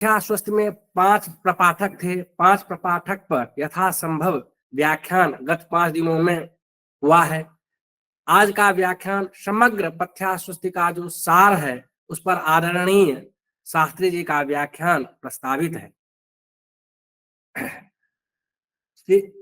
स्वस्ति में 5 प्रपाठक थे। 5 प्रपाठक पर यथासंभव व्याख्यान गत 5 दिनों में हुआ है। आज का व्याख्यान समग्र पथ्यास्वस्ति का जो सार है उस पर आदरणीय शास्त्री जी का व्याख्यान प्रस्तावित है।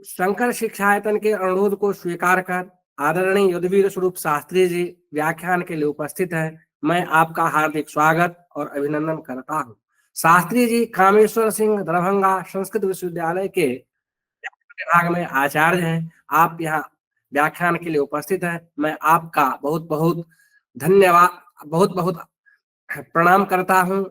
शंकर शिक्षायतन के अनुरोध को स्वीकार कर आदरणीय युद्धवीर स्वरूप शास्त्री जी व्याख्यान के लिए उपस्थित हैं। मैं आपका हार्दिक स्वागत और अभिनंदन करता हूं। शास्त्री जी कामेश्वर सिंह दरभंगा संस्कृत विश्वविद्यालय के विभाग में आचार्य हैं। आप यहाँ व्याख्यान के लिए उपस्थित हैं। मैं आपका बहुत बहुत धन्यवाद, बहुत बहुत प्रणाम करता हूं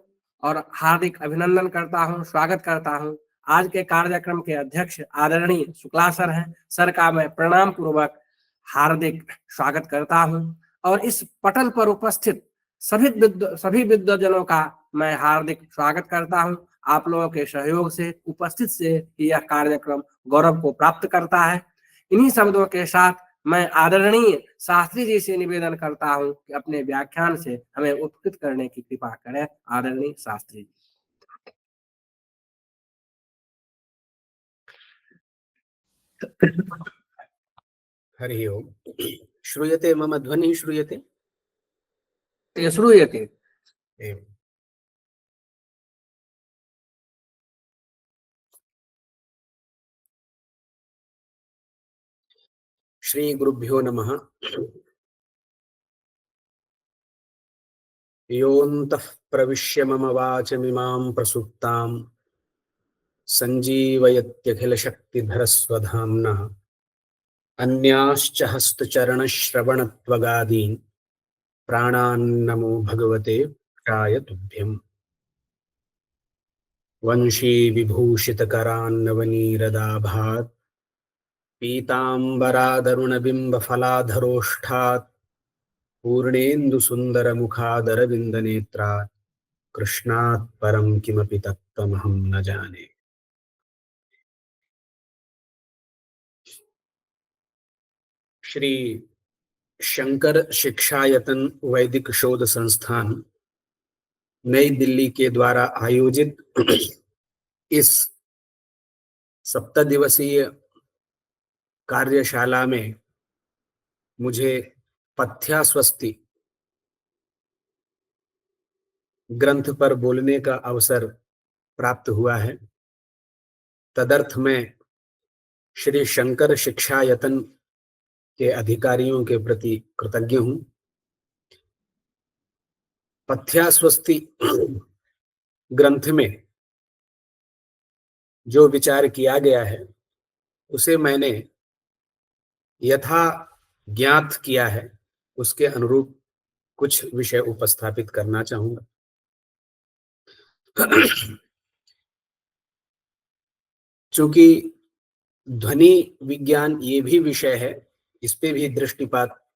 और हार्दिक अभिनंदन करता हूं, स्वागत करता हूं। आज के कार्यक्रम के अध्यक्ष आदरणीय शुक्ला सर हैं। सर का मैं प्रणाम पूर्वक हार्दिक स्वागत करता हूं और इस पटल पर उपस्थित सभी विद्वजनों का मैं हार्दिक स्वागत करता हूं। आप लोगों के सहयोग से, उपस्थित से यह कार्यक्रम गौरव को प्राप्त करता है। इन्हीं शब्दों के साथ मैं आदरणीय शास्त्री जी से निवेदन करता हूं कि अपने व्याख्यान से हमें उपकृत करने की कृपा करें। आदरणीय शास्त्री जी। हरि ओम। श्रूयते मम ध्वनिः श्रूयते? श्रूयते। एवं। श्री गुरुभ्यो नमः। योऽन्तः प्रविश्य मम वाचमिमां प्रसुप्तां सञ्जीवयत्यखिलशक्तिधरस्वधाम्नः अन्याश्च हस्तचरणश्रवणत्वगादीन् प्राणान्नमो भगवते पुरुषाय तुभ्यम्। वंशी विभूषितकरान्नवनीरदाभात् पीताम्बरादरुणबिम्बफलाधरोष्ठात् पूर्णेन्दुसुन्दरमुखादरविन्दनेत्रात् कृष्णात् परं किमपि तत्त्वमहं न जाने। श्री शंकर शिक्षायतन वैदिक शोध संस्थान नई दिल्ली के द्वारा आयोजित इस 7 दिवसीय कार्यशाला में मुझे पथ्यास्वस्ति ग्रंथ पर बोलने का अवसर प्राप्त हुआ है। तदर्थ में श्री शंकर शिक्षायतन के अधिकारियों के प्रति कृतज्ञ हूं। पथ्यास्वस्ति ग्रंथ में जो विचार किया गया है उसे मैंने यथा ज्ञात किया है, उसके अनुरूप कुछ विषय उपस्थापित करना चाहूंगा। चूंकि ध्वनि विज्ञान ये भी विषय है, इस पे भी दृष्टिपात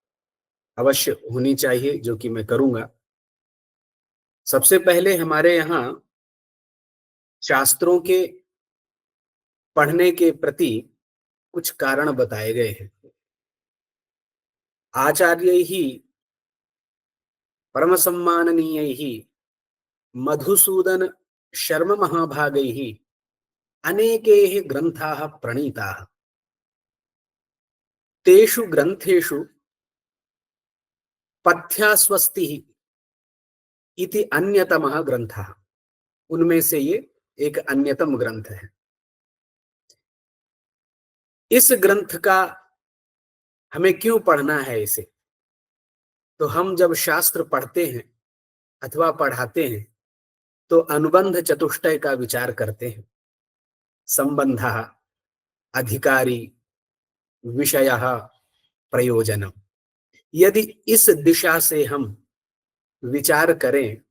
अवश्य होनी चाहिए, जो कि मैं करूंगा। सबसे पहले हमारे यहाँ शास्त्रों के पढ़ने के प्रति कुछ कारण बताए गए हैं। आचार्यैः परम सम्माननीयैः मधुसूदन शर्म महाभागैः अनेकेः ग्रन्थाः प्रणीताः। तेषु ग्रन्थेषु पथ्यास्वस्तिः इति अन्यतमः ग्रन्थः, उनमें से ये एक अन्यतम ग्रंथ है। इस ग्रंथ का हमें क्यों पढ़ना है इसे? तो हम जब शास्त्र पढ़ते हैं अथवा पढ़ाते हैं तो अनुबंध चतुष्टय का विचार करते हैं। संबंधः, अधिकारी, विषयः, प्रयोजनम्। यदि इस दिशा से हम विचार करें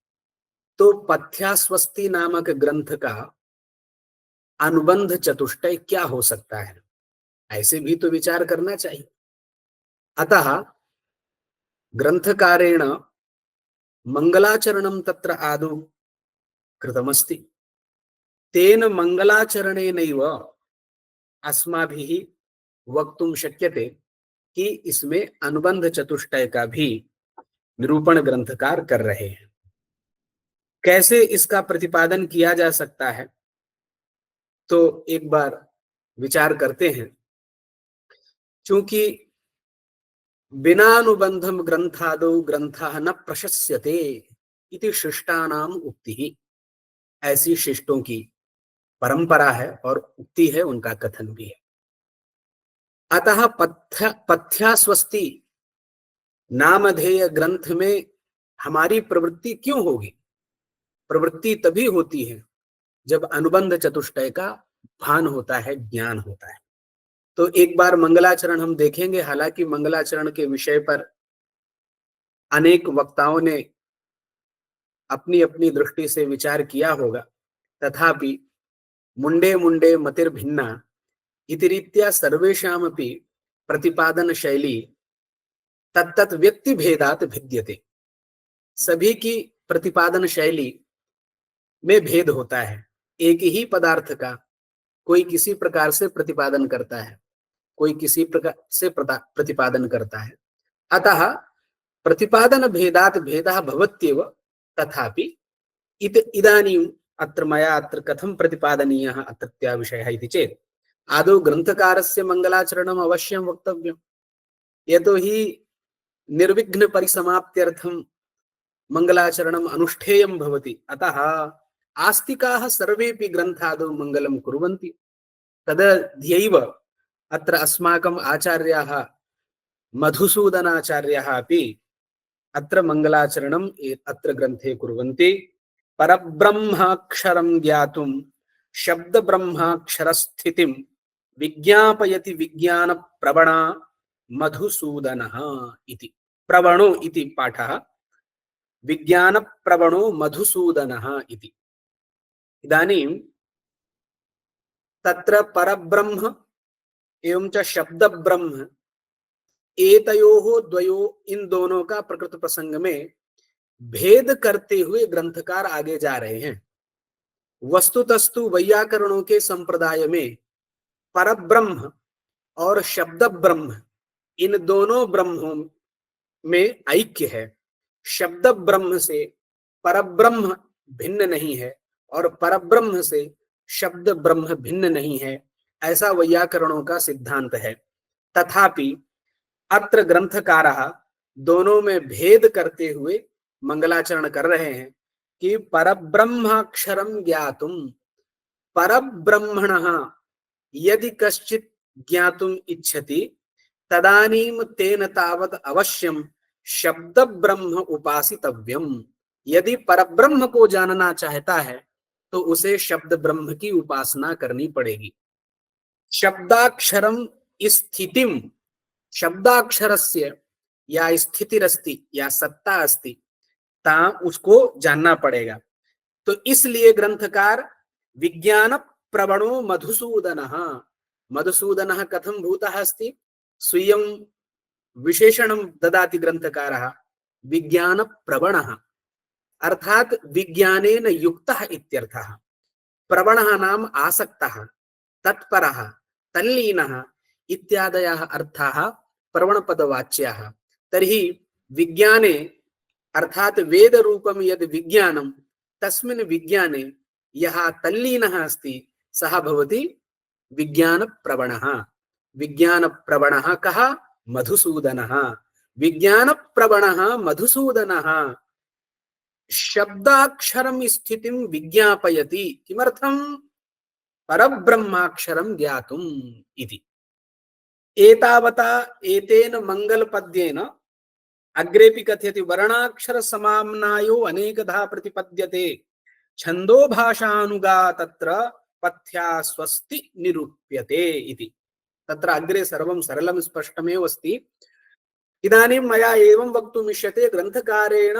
तो पथ्यास्वस्ति नामक ग्रंथ का अनुबंध चतुष्टय क्या हो सकता है, ऐसे भी तो विचार करना चाहिए। अतः ग्रंथकारेण मंगलाचरणं तत्र आदौ कृतमस्ति। तेन मंगलाचरणेनैव अस्माभिः वक्तुं शक्यते कि इसमें अनुबंध चतुष्टय का भी निरूपण ग्रंथकार कर रहे हैं। कैसे इसका प्रतिपादन किया जा सकता है, तो एक बार विचार करते हैं। चूंकि बिनानुबंधम ग्रंथादौ ग्रंथः न प्रशस्यते इति शिष्टानाम उक्ति, ऐसी शिष्टों की परंपरा है और उक्ति है, उनका कथन भी है। अतः पथ्यास्वस्ति नामधेय ग्रंथ में हमारी प्रवृत्ति क्यों होगी? प्रवृत्ति तभी होती है जब अनुबंध चतुष्टय का भान होता है, ज्ञान होता है। तो एक बार मंगलाचरण हम देखेंगे। हालांकि मंगलाचरण के विषय पर अनेक वक्ताओं ने अपनी अपनी दृष्टि से विचार किया होगा, तथापि मुंडे मुंडे मतिर्भिन्ना इति रीत्या सर्वेषामपि प्रतिपादन शैली तत्तत् व्यक्ति भेदात भिद्यते। सभी की प्रतिपादन शैली में भेद होता है। एक ही पदार्थ का कोई किसी प्रकार से प्रतिपादन करता है, कोई किसी प्रकार से प्रतिपादन करता है। अतः प्रतिपादन भेदात भेदः भवत्येव, तथापि इदानीम् अत्र मया अत्र कथं प्रतिपादनीयः अत्रत्या विषयः इति चेत् आदौ ग्रंथकारस्य मंगलाचरणम् अवश्यं वक्तव्यम्। यतोहि निर्विघ्न परिसमाप्त्यर्थं मंगलाचरणम् अनुष्ठेयं भवति। अतः आस्तिकाः सर्वेपि ग्रन्थादौ मंगलं कुर्वन्ति। तदध्यैव अत्र अस्माकम् आचार्याः मधुसूदनाचार्याः अपि अत्र मंगलाचरणम् अत्र ग्रन्थे कुर्वन्ति। परब्रह्माक्षरं ज्ञातुं शब्द ब्रह्माक्षरस्थितिं विज्ञापयति विज्ञान प्रवणा मधुसूदनः इति। प्रवणो इति पाठः, विज्ञान प्रवणो मधुसूदनः इति। इदानीं तत्र परब्रह्म एवं च शब्द ब्रह्म, एतयोः द्वयोः, इन दोनों का प्रकृत प्रसंग में भेद करते हुए ग्रंथकार आगे जा रहे हैं। वस्तुतस्तु वैयाकरणों के संप्रदाय में परब्रह्म और शब्द ब्रह्म, इन दोनों ब्रह्मों में ऐक्य है। शब्द ब्रह्म से परब्रह्म भिन्न नहीं है और परब्रह्म से शब्द ब्रह्म भिन्न नहीं है, ऐसा वैयाकरणों का सिद्धांत है। तथापि अत्र ग्रंथकारः दोनों में भेद करते हुए मंगलाचरण कर रहे हैं कि परब्रह्माक्षरं ज्ञातुं, परब्रह्मणः यदि कश्चित् ज्ञातुम् इच्छति तदानीं तेन तावत् अवश्यं शब्द ब्रह्म उपासितव्यम्। यदि परब्रह्म को जानना चाहता है तो उसे शब्द ब्रह्म की उपासना करनी पड़ेगी। शब्दाक्षरम स्थितिम, शब्दाक्षरस्य या स्थितिरस्ति या सत्ता अस्ति, ता उसको जानना पड़ेगा। तो इसलिए ग्रंथकार विज्ञान प्रवणो मधुसूदनः, मधुसूदनः कथं भूतः अस्ति, स्वयं विशेषणं ददाति ग्रंथकारः, विज्ञान प्रवणः अर्थात विज्ञानेन युक्तः इत्यर्थः। प्रवणः नाम आसक्तः, तत्परः, तल्लीनः इत्यादयः अर्थाः प्रवणपदवाच्याः। तर्हि विज्ञाने अर्थात वेद रूपं यद् विज्ञानं, तस्मिन् विज्ञाने यः तल्लीनः अस्ति सः भवति विज्ञान प्रवणः। विज्ञान प्रवणः कः? मधुसूदनः। विज्ञान प्रवणः मधुसूदनः शब्दाक्षरं स्थितिं विज्ञापयति। किमर्थं? परब्रह्माक्षरं ज्ञातुम् इति। एतावता एतेन मंगलपद्येन अग्रेपि कथयति वर्णाक्षर समाम्नायो अनेकधा प्रतिपद्यते छंदो भाषानुगा तत्र पथ्या स्वस्ति निरूप्यते इति। तत्र अग्रे सर्वं सरलं स्पष्टमेव अस्ति। इदानीं मया एवं वक्तुमिष्यते, ग्रन्थकारेण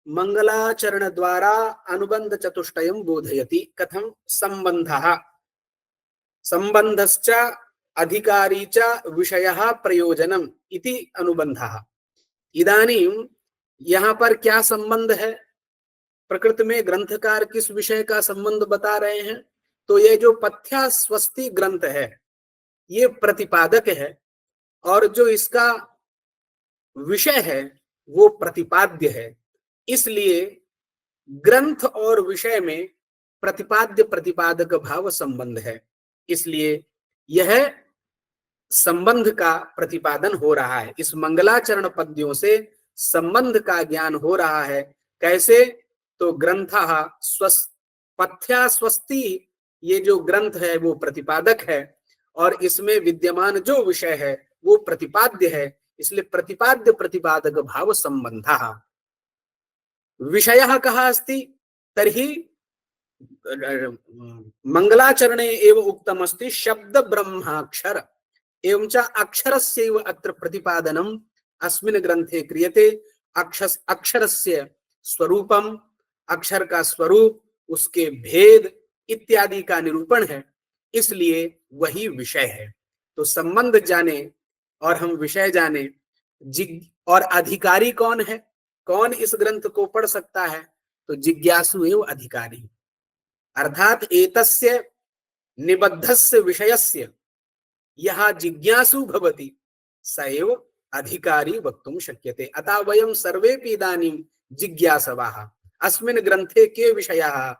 मंगलाचरण द्वारा अनुबंध चतुष्टयं बोधयति। कथं? संबंधः, संबंधश्च अधिकारी च विषयः प्रयोजनम् इति अनुबंधः। इदानीं यहाँ पर क्या संबंध है? प्रकृति में ग्रंथकार किस विषय का संबंध बता रहे हैं? तो ये जो पथ्या स्वस्ति ग्रंथ है ये प्रतिपादक है और जो इसका विषय है वो प्रतिपाद्य है। इसलिए ग्रंथ और विषय में प्रतिपाद्य प्रतिपादक भाव संबंध है, इसलिए यह संबंध का प्रतिपादन हो रहा है। इस मंगलाचरण पद्यों से संबंध का ज्ञान हो रहा है। कैसे? तो ग्रंथः पथ्या स्वस्ति, ये जो ग्रंथ है वो प्रतिपादक है और इसमें विद्यमान जो विषय है वो प्रतिपाद्य है, इसलिए प्रतिपाद्य प्रतिपादक भाव संबंधः। विषयः कः अस्ति तर्हि मंगलाचरणे एव उक्तमस्ति शब्द ब्रह्माक्षर एवं च अक्षरस्यैव अत्र प्रतिपादनम् अस्मिन् ग्रंथे क्रियते। अक्षरस्य स्वरूपम, अक्षर का स्वरूप, उसके भेद इत्यादि का निरूपण है, इसलिए वही विषय है। तो संबंध जाने और हम विषय जाने। और अधिकारी कौन है? कौन इस ग्रंथ को पढ़ सकता है? तो जिज्ञासु एव अधिकारी, अर्थात एतस्य निबद्धस्य विषयस्य यः जिज्ञासु भवति स एव अधिकारी वक्तुं शक्यते। अतः वयं सर्वेपि इदानीं जिज्ञासवाः, अस्मिन् ग्रन्थे के विषयाः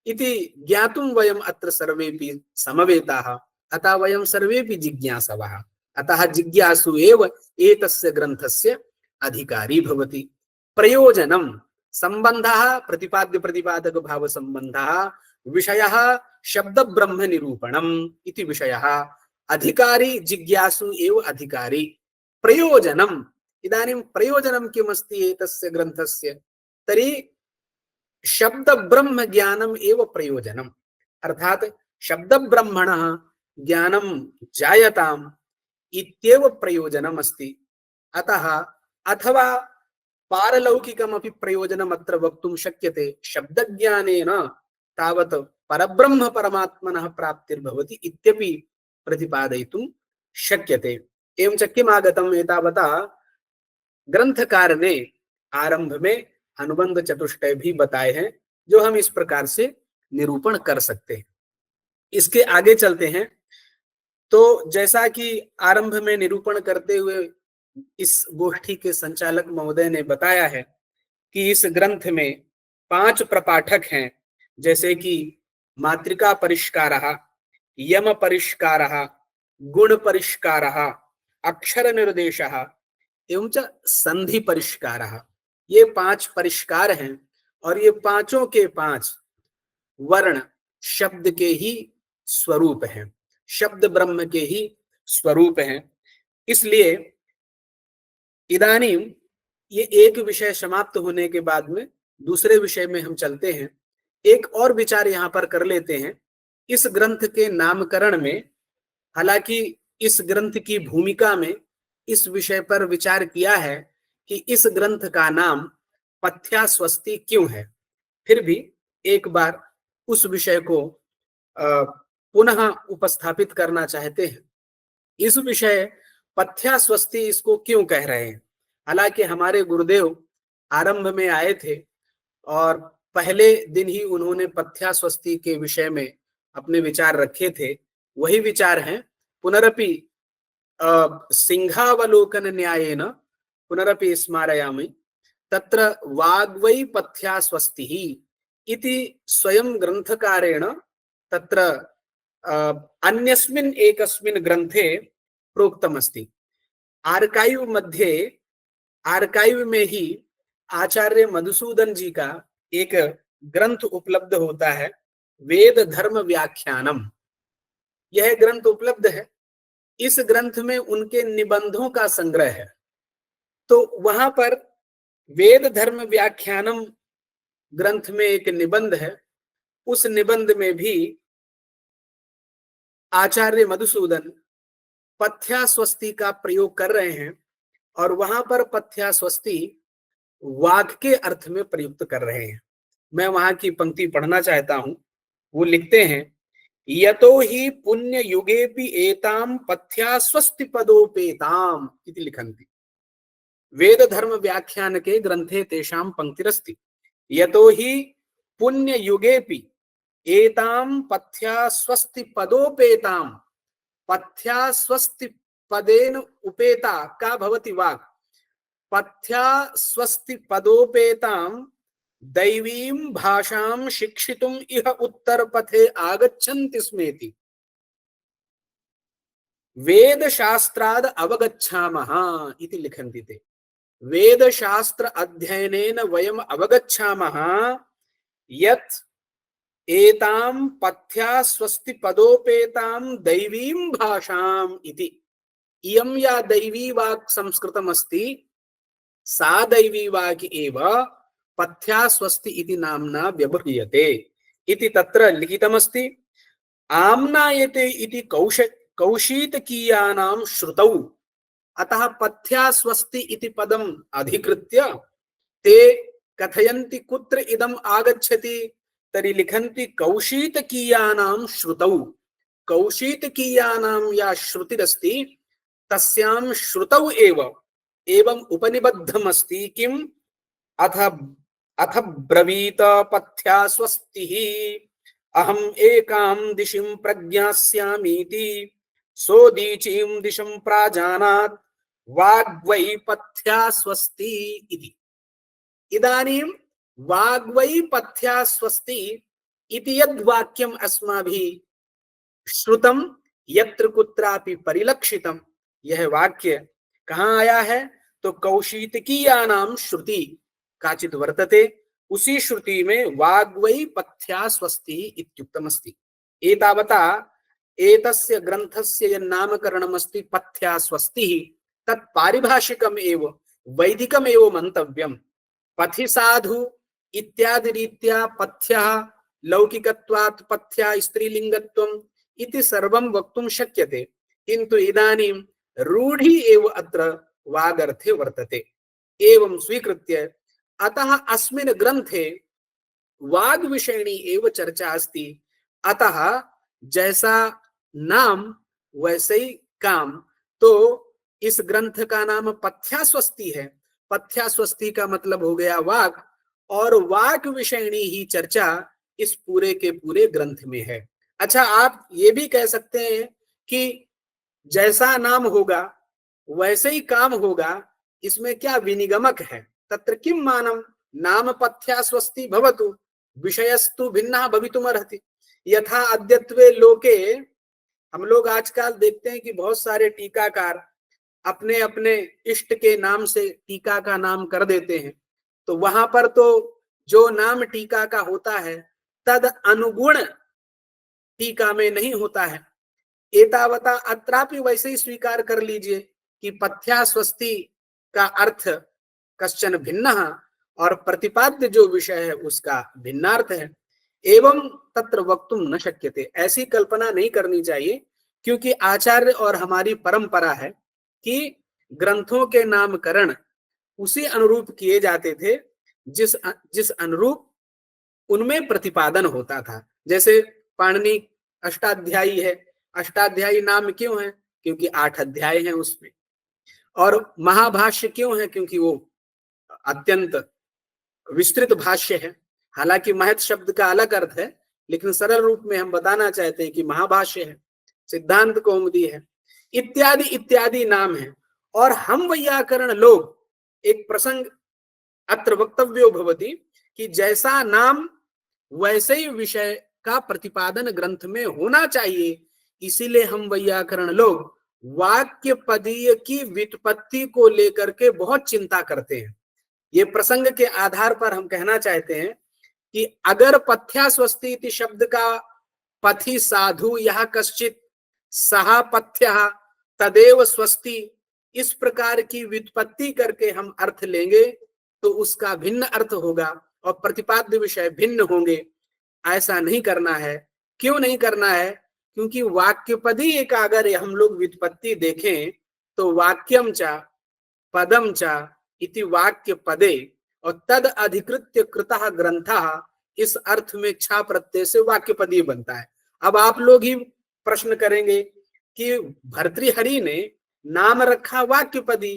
इति ज्ञातुं वयम् अत्र सर्वेपि समवेताः, अतः वयं सर्वेपि जिज्ञासवाः। अतः जिज्ञासु एव एतस्य ग्रन्थस्य अधिकारी भवति। प्रयोजनं संबंधः प्रतिपाद्य प्रतिपादक भाव संबंधः, विषयः शब्द ब्रह्म निरूपणम् इति विषयः, अधिकारी जिज्ञासु एव अधिकारी। प्रयोजनम्, इदानीं प्रयोजनं किमस्ति एतस्य ग्रन्थस्य? तर्हि शब्द ब्रह्म ज्ञानम् एव प्रयोजनम्, अर्थात शब्द ब्रह्मणः ज्ञानं जायताम् इत्येव प्रयोजनम् अस्ति। अतः अथवा पारलौकिकमपि प्रयोजनम् अत्र वक्तुं शक्यते। शब्दज्ञानेन तावत् परब्रह्म परमात्मनः प्राप्तिर्भवति इत्यपि प्रतिपादयितुं शक्यते। एवं च किम् आगतम् एतावता ग्रंथकार ने आरंभ में अनुबंध चतुष्टय भी बताए हैं, जो हम इस प्रकार से निरूपण कर सकते हैं। इसके आगे चलते हैं। तो जैसा कि आरंभ में निरूपण करते हुए इस गोष्ठी के संचालक महोदय ने बताया है कि इस ग्रंथ में 5 प्रपाठक हैं, जैसे कि मातृका परिष्कारः, यम परिष्कारः, गुण परिष्कारः, अक्षर निर्देशः एवं च संधि परिष्कारः। ये 5 परिष्कार हैं और ये पांचों के 5 वर्ण शब्द के ही स्वरूप हैं, शब्द ब्रह्म के ही स्वरूप हैं। इसलिए इदानीं ये एक विषय समाप्त होने के बाद में दूसरे विषय में हम चलते हैं। एक और विचार यहाँ पर कर लेते हैं। इस ग्रंथ के नामकरण में, हालांकि इस ग्रंथ की भूमिका में इस विषय पर विचार किया है कि इस ग्रंथ का नाम पथ्या स्वस्ति क्यों है, फिर भी एक बार उस विषय को पुनः उपस्थापित करना चाहते हैं। इस विषय पथ्या स्वस्ति इसको क्यों कह रहे हैं? हालांकि हमारे गुरुदेव आरंभ में आए थे और पहले दिन ही उन्होंने पथ्या स्वस्ति के विषय में अपने विचार रखे थे। वही विचार हैं पुनरपि सिंहावलोकन न्यायेन पुनरपि स्मारयामि। तत्र वाग्वै पथ्या स्वस्तिः इति स्वयं ग्रंथकारेण तत्र अन्यस्मिन् एकस्मिन् ग्रंथे प्रोक्तमस्ति। आर्काइव मध्ये, आर्काइव में ही आचार्य मधुसूदन जी का एक ग्रंथ उपलब्ध होता है, वेद धर्म व्याख्यानम। यह ग्रंथ उपलब्ध है। इस ग्रंथ में उनके निबंधों का संग्रह है। तो वहां पर वेद धर्म व्याख्यानम ग्रंथ में एक निबंध है। उस निबंध में भी आचार्य मधुसूदन पथ्या स्वस्ति का प्रयोग कर रहे हैं और वहां पर पथ्या स्वस्ति वाक के अर्थ में प्रयुक्त कर रहे हैं। मैं वहां की पंक्ति पढ़ना चाहता हूं। वो लिखते हैं, यतो ही पुण्य युगेपि एताम पथ्या स्वस्ति पदोपेताम इति लिखन्ति। वेद धर्म व्याख्यान के ग्रंथे तेषां पंक्तिरस्ति, यतो ही पुण्य युगेपि एताम पथ्या स्वस्ति पदोपेताम। पथ्या स्वस्ति पदेन उपेता का भवति वाक्। पथ्या स्वस्ति पदोपेताम दैवीं भाषां शिक्षितुम् इह उत्तरपथे आगच्छन्ति स्मेति वेदशास्त्राद् अवगच्छामः इति लिखन्ति ते। वेदशास्त्र अध्ययनेन वयम् अवगच्छामः यत् एतां पथ्या स्वस्ति पदोपेतां दैवीं भाषाम् इति। इयं या दैवी वाक् संस्कृतमस्ति सा दैवी वाक् एव पथ्या स्वस्ति इति नाम्ना व्यवह्रियते इति तत्र लिखितमस्ति। आम्नायते इति कौशीतकीयानां श्रुतौ, अतः पथ्या स्वस्ति इति पदम् अधिकृत्य ते कथयन्ति कुत्र इदम् आगच्छति, तर्हि लिखन्ति कौशीतकीयानां श्रुतौ। कौशीतकीयानां या श्रुतिरस्ति तस्यां श्रुतौ एव एवं उपनिबद्धमस्ति किम् अथ ब्रवीत पथ्या स्वस्तिः अहम् एकां दिशिं प्रज्ञास्यामीति सोदीचीं दिशं प्राजानात् वाग्वै पथ्या स्वस्ति इति। इदानीं वाग्वै पथ्या स्वस्ति इति यद् वाक्यम् अस्माभिः श्रुतं यत्र कुत्रापि परिलक्षितं, यह वाक्य कहाँ आया है तो कौशीतकीयानां श्रुति काचित् वर्तते, उसी श्रुति में वाग्वै पथ्या स्वस्ति इत्युक्तमस्ति। एतावता एतस्य ग्रन्थस्य यन्नामकरणमस्ति पथ्या स्वस्तिः तत् पारिभाषिकम् एव वैदिकम् एव मन्तव्यम्। पथि साधु इत्यादि रीत्या पथ्यः लौकिकत्वात् पथ्या स्त्रीलिङ्गत्वम् इति सर्वं वक्तुं शक्यते, किन्तु इदानीं रूढि एव अत्र वागर्थे वर्तते। एवं स्वीकृत्य अतः अस्मिन् ग्रन्थे वाग् विषयिणी एव चर्चा अस्ति। अतः जैसा नाम वैसे ही काम, तो इस ग्रंथ का नाम पथ्या स्वस्ति है। पथ्या स्वस्ति का मतलब हो गया वाक, और वाक विषयिणी ही चर्चा इस पूरे के पूरे ग्रंथ में है। अच्छा, आप ये भी कह सकते हैं कि जैसा नाम होगा वैसे ही काम होगा, इसमें क्या विनिगमक है? तत्र किम मानम नाम पथ्या स्वस्ति भवतु विषयस्तु भिन्नः भवितुमर्हति। यथा अद्यत्वे लोके, हम लोग आजकल देखते हैं कि बहुत सारे टीकाकार अपने अपने इष्ट के नाम से टीका का नाम कर देते हैं, तो वहां पर तो जो नाम टीका का होता है तद अनुगुण टीका में नहीं होता है। एतावता अत्रापि वैसे ही स्वीकार कर लीजिए कि पथ्या स्वस्ति का अर्थ कश्चन भिन्न और प्रतिपाद्य जो विषय है उसका भिन्नार्थ है। एवं तत्र वक्तुम न शक्यते, ऐसी कल्पना नहीं करनी चाहिए, क्योंकि आचार्य और हमारी परंपरा है कि ग्रंथों के नामकरण उसी अनुरूप किए जाते थे जिस अनुरूप उनमें प्रतिपादन होता था। जैसे पाणिनि अष्टाध्यायी है, अष्टाध्यायी नाम क्यों है? क्योंकि 8 अध्याय हैं उसमें। और महाभाष्य क्यों है? क्योंकि वो अत्यंत विस्तृत भाष्य है। हालांकि महत् शब्द का अलग अर्थ है, लेकिन सरल रूप में हम बताना चाहते हैं कि महाभाष्य है, सिद्धांत कौमुदी है, इत्यादि इत्यादि नाम है। और हम वैयाकरण लोग, एक प्रसंग अत्र वक्तव्यो भवति कि जैसा नाम वैसे ही विषय का प्रतिपादन ग्रंथ में होना चाहिए। इसीलिए हम वैयाकरण लोग वाक्य पदीय की व्युत्पत्ति को लेकर के बहुत चिंता करते हैं। ये प्रसंग के आधार पर हम कहना चाहते हैं कि अगर पथ्या स्वस्ति इति शब्द का पथि साधु यह कश्चित सहा पथ्य तदेव स्वस्ति, इस प्रकार की व्युत्पत्ति करके हम अर्थ लेंगे तो उसका भिन्न अर्थ होगा और प्रतिपाद्य विषय भिन्न होंगे। ऐसा नहीं करना है। क्यों नहीं करना है? क्योंकि वाक्यपदी एक अगर हम लोग व्युत्पत्ति देखें तो वाक्यम चा पदम चा इति वाक्य पदे और तद अधिकृत्य कृतः ग्रंथः, इस अर्थ में छा प्रत्यय से वाक्यपदी बनता है। अब आप लोग ही प्रश्न करेंगे कि भर्तृहरि ने नाम रखा वाक्यपदी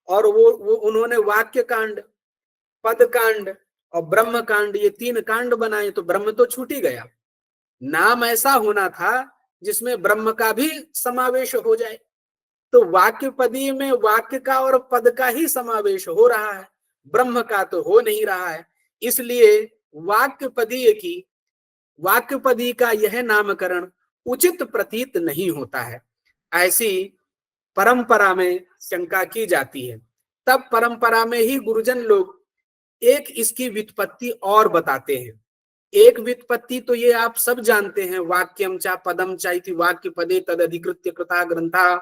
और वो उन्होंने वाक्य कांड, पद कांड और ब्रह्म कांड, ये 3 कांड बनाए, तो ब्रह्म तो छूट ही गया। नाम ऐसा होना था जिसमें ब्रह्म का भी समावेश हो जाए। तो वाक्यपदी में वाक्य का और पद का ही समावेश हो रहा है, ब्रह्म का तो हो नहीं रहा है। इसलिए वाक्यपदी का यह नामकरण उचित प्रतीत नहीं होता है, ऐसी परंपरा में शंका की जाती है। तब परंपरा में ही गुरुजन लोग एक इसकी व्युत्पत्ति और बताते हैं। एक व्युत्पत्ति तो ये आप सब जानते हैं, वाक्यम चा पदम चा इति वाक्यपदे तद अधिकृत्य कृता ग्रंथा,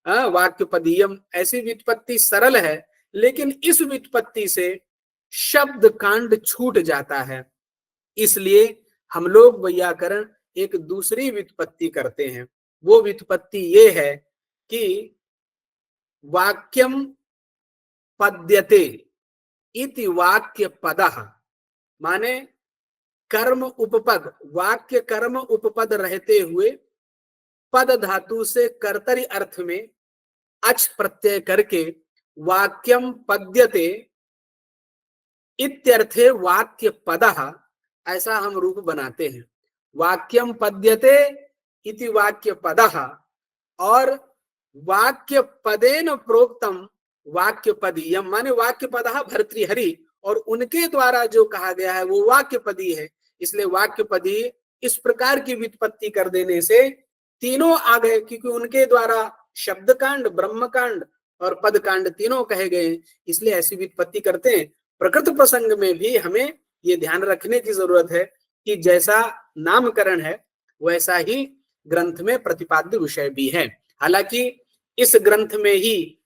वाक्यपदीयम, ऐसी व्युत्पत्ति सरल है। लेकिन इस व्युत्पत्ति से शब्द कांड छूट जाता है, इसलिए हम लोग व्याकरण एक दूसरी व्युत्पत्ति करते हैं। वो व्युत्पत्ति ये है कि वाक्यम पद्यते इति वाक्य पदः, माने कर्म उपपद, वाक्य कर्म उपपद रहते हुए पद धातु से कर्तरी अर्थ में अच प्रत्यय करके वाक्यम पद्यते इत्यर्थे वाक्य पदः, ऐसा हम रूप बनाते हैं। वाक्यम पद्यते इति वाक्य पदः और वाक्य पदेन प्रोक्तम वाक्य पदीयम, माने वाक्य पदः भर्तृहरि, और उनके द्वारा जो कहा गया है वो वाक्य पदी है, इसलिए वाक्य पदी। इस प्रकार की व्युत्पत्ति कर देने से तीनों आ गए, क्योंकि उनके द्वारा शब्दकांड, ब्रह्मकांड और पदकांड तीनों कहे गए, इसलिए ऐसी व्युत्पत्ति करते हैं। प्रकृत प्रसंग में भी हमें ये ध्यान रखने की जरूरत है कि जैसा नामकरण है वैसा ही ग्रंथ में प्रतिपाद्य विषय भी है। हालांकि इस ग्रंथ में ही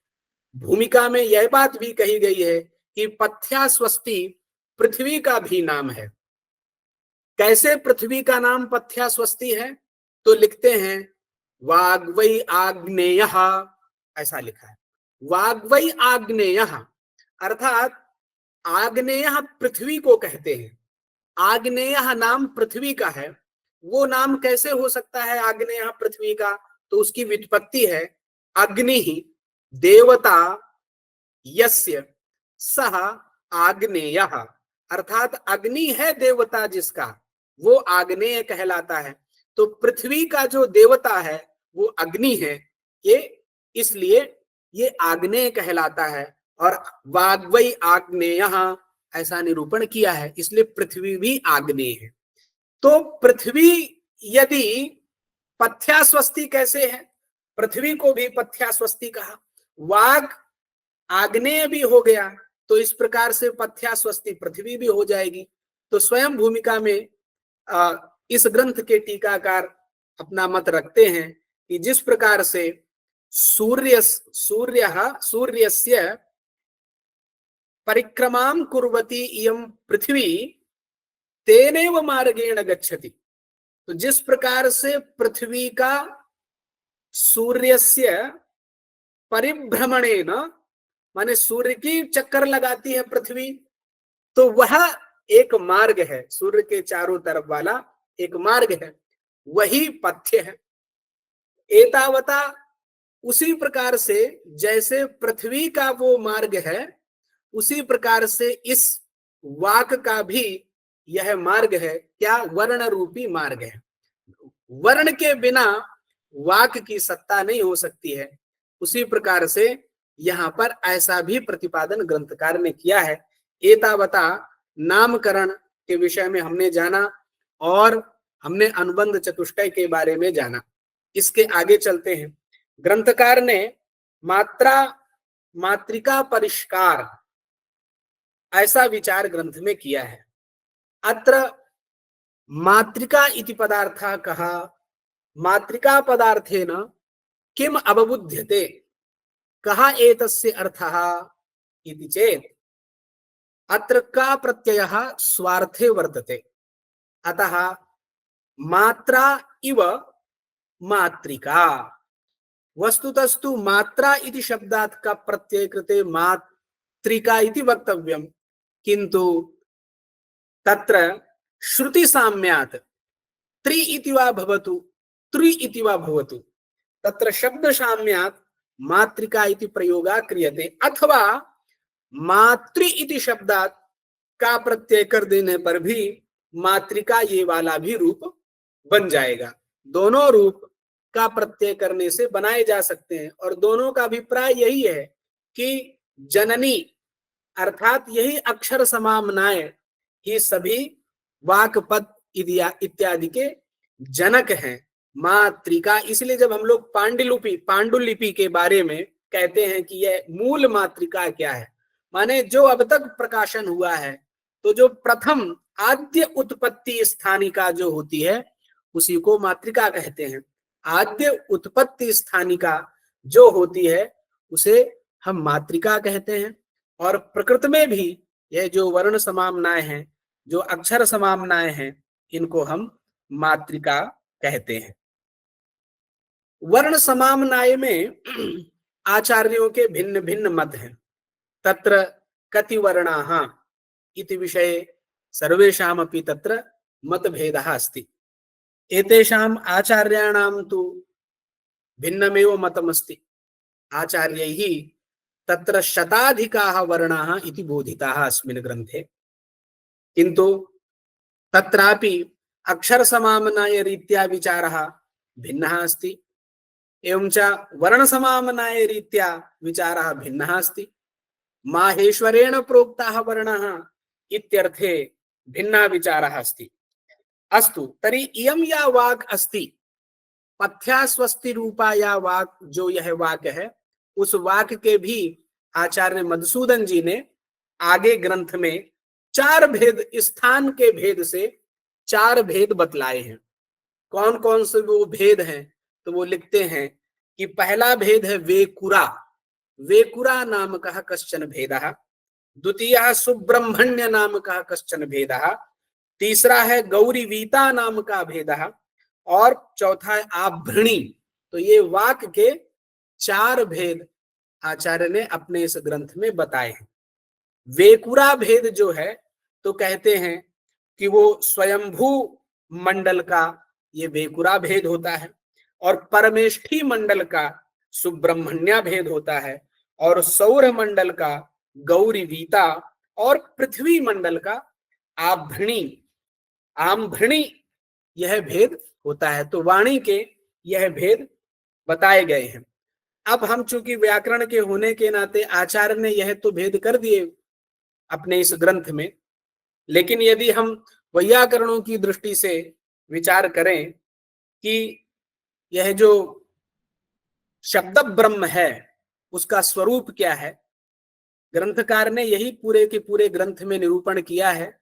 भूमिका में यह बात भी कही गई है कि पथ्या स्वस्ति पृथ्वी का भी नाम है। कैसे पृथ्वी का नाम पथ्या स्वस्ति है? तो लिखते हैं वाग्वै आग्नेयः, ऐसा लिखा है, वाग्वै आग्नेयः, अर्थात आग्नेयः पृथ्वी को कहते हैं। आग्नेयः नाम पृथ्वी का है। वो नाम कैसे हो सकता है आग्नेयः पृथ्वी का? तो उसकी व्युत्पत्ति है अग्नि देवता यस्य सह आग्नेयः, अर्थात अग्नि है देवता जिसका, वो आग्नेय कहलाता है। तो पृथ्वी का जो देवता है वो अग्नि है, ये इसलिए ये आग्नेय कहलाता है। और वाग्वै आग्नेयः ऐसा निरूपण किया है, इसलिए पृथ्वी भी आग्नेय है। तो पृथ्वी यदि पथ्या स्वस्ति कैसे है? पृथ्वी को भी पथ्या स्वस्ति कहा, वाग आग्नेय भी हो गया, तो इस प्रकार से पथ्या स्वस्ति पृथ्वी भी हो जाएगी। तो स्वयं भूमिका में इस ग्रंथ के टीकाकार अपना मत रखते हैं कि जिस प्रकार से सूर्यस्य परिक्रमां कुर्वती इयं पृथ्वी तेनेव मार्गेण गच्छति, तो जिस प्रकार से पृथ्वी का सूर्यस्य परिभ्रमणेन, माने सूर्य की चक्कर लगाती है पृथ्वी, तो वह एक मार्ग है, सूर्य के चारों तरफ वाला एक मार्ग है, वही पथ्य है। एतावता उसी प्रकार से जैसे पृथ्वी का वो मार्ग है, उसी प्रकार से इस वाक का भी यह मार्ग है। क्या? वर्ण रूपी मार्ग है। वर्ण के बिना वाक की सत्ता नहीं हो सकती है। उसी प्रकार से यहाँ पर ऐसा भी प्रतिपादन ग्रंथकार ने किया है। एतावता नामकरण के विषय में हमने जाना और हमने अनुबंध चतुष्टय के बारे में जाना। इसके आगे चलते हैं। ग्रंथकार ने मात्रिका परिष्कार ऐसा विचार ग्रंथ में किया है। अत्र मात्रिका इति पदार्थः कहा, मात्रिका पदार्थेन किम अवबुध्यते, कहा एतस्य अर्थः इति चेत् अत्र का प्रत्ययः स्वार्थे वर्तते, अतः मात्रा इव मात्रिका। वस्तुतस्तु मात्रा इति शब्दात् का प्रत्यय कृते मात्रिका इति वक्तव्यम्, किन्तु तत्र श्रुति साम्यात् त्रि इति वा भवतु त्रि इति वा भवतु, तत्र शब्द साम्यात् मात्रिका इति प्रयोगः क्रियते, अथवा मातृ इति शब्दात् का प्रत्यय कर देने पर भी मात्रिका ये वाला भी रूप बन जाएगा। दोनों रूप का प्रत्यय करने से बनाए जा सकते हैं, और दोनों का अभिप्राय यही है कि जननी अर्थात यही अक्षर समामनाय ही सभी वाक पद इत्यादि के जनक हैं। मातृका, इसलिए जब हम लोग पांडुलिपि के बारे में कहते हैं कि यह मूल मातृका क्या है, माने जो अब तक प्रकाशन हुआ है, तो जो प्रथम आद्य उत्पत्ति स्थानिका जो होती है उसी को मातृका कहते हैं। आद्य उत्पत्ति स्थानिका जो होती है उसे हम मातृका कहते हैं। और प्रकृति में भी यह जो वर्ण समाम्नाएं हैं, जो अक्षर समाम्नाएं हैं, इनको हम मातृका कहते हैं। वर्ण समाम्नाय में आचार्यों के भिन्न भिन्न मत हैं। तत्र कति वर्णाः इति विषये सर्वेषामपि तत्र मतभेदः अस्ति। एतेषाम् आचार्याणां तु भिन्नमेव मतमस्ति। आचार्यैः तत्र शताधिकाः वर्णाः इति बोधिताः अस्मिन् ग्रन्थे, किन्तु तत्रापि अक्षरसमाम्नाय रीत्या विचारः भिन्नः अस्ति, एवं च वर्णसमाम्नाय रीत्या विचारः भिन्नः अस्ति। माहेश्वरेण प्रोक्ताः वर्णाः इत्यर्थे भिन्नः विचारः अस्ति। अस्तु, तर्हि इयं या वाक् अस्ति, पथ्या स्वस्ति रूपा या वाक्, जो यह वाक्य है, उस वाक्य के भी आचार्य मधुसूदन जी ने आगे ग्रंथ में 4 भेद, स्थान के भेद से 4 भेद बतलाए हैं। कौन कौन से वो भेद हैं? तो वो लिखते हैं कि पहला भेद है वेकुरा, वेकुरा नामकः कश्चन भेदः। द्वितीयः सुब्रह्मण्य नामकः कश्चन भेदः। तीसरा है गौरीवीता नाम का भेदः। और चौथा है आभृणी। तो ये वाक्य के 4 भेद आचार्य ने अपने इस ग्रंथ में बताए हैं। वेकुरा भेद जो है, तो कहते हैं कि वो स्वयंभू मंडल का ये वेकुरा भेद होता है, और परमेष्ठी मंडल का सुब्रह्मण्य भेद होता है, और सौर मंडल का गौरीवीता, और पृथ्वी मंडल का आम्भृणी यह भेद होता है। तो वाणी के यह भेद बताए गए हैं। अब हम चूंकि व्याकरण के होने के नाते आचार्य ने यह तो भेद कर दिए अपने इस ग्रंथ में, लेकिन यदि हम वैयाकरणों की दृष्टि से विचार करें कि यह जो शब्द ब्रह्म है उसका स्वरूप क्या है, ग्रंथकार ने यही पूरे के पूरे ग्रंथ में निरूपण किया है।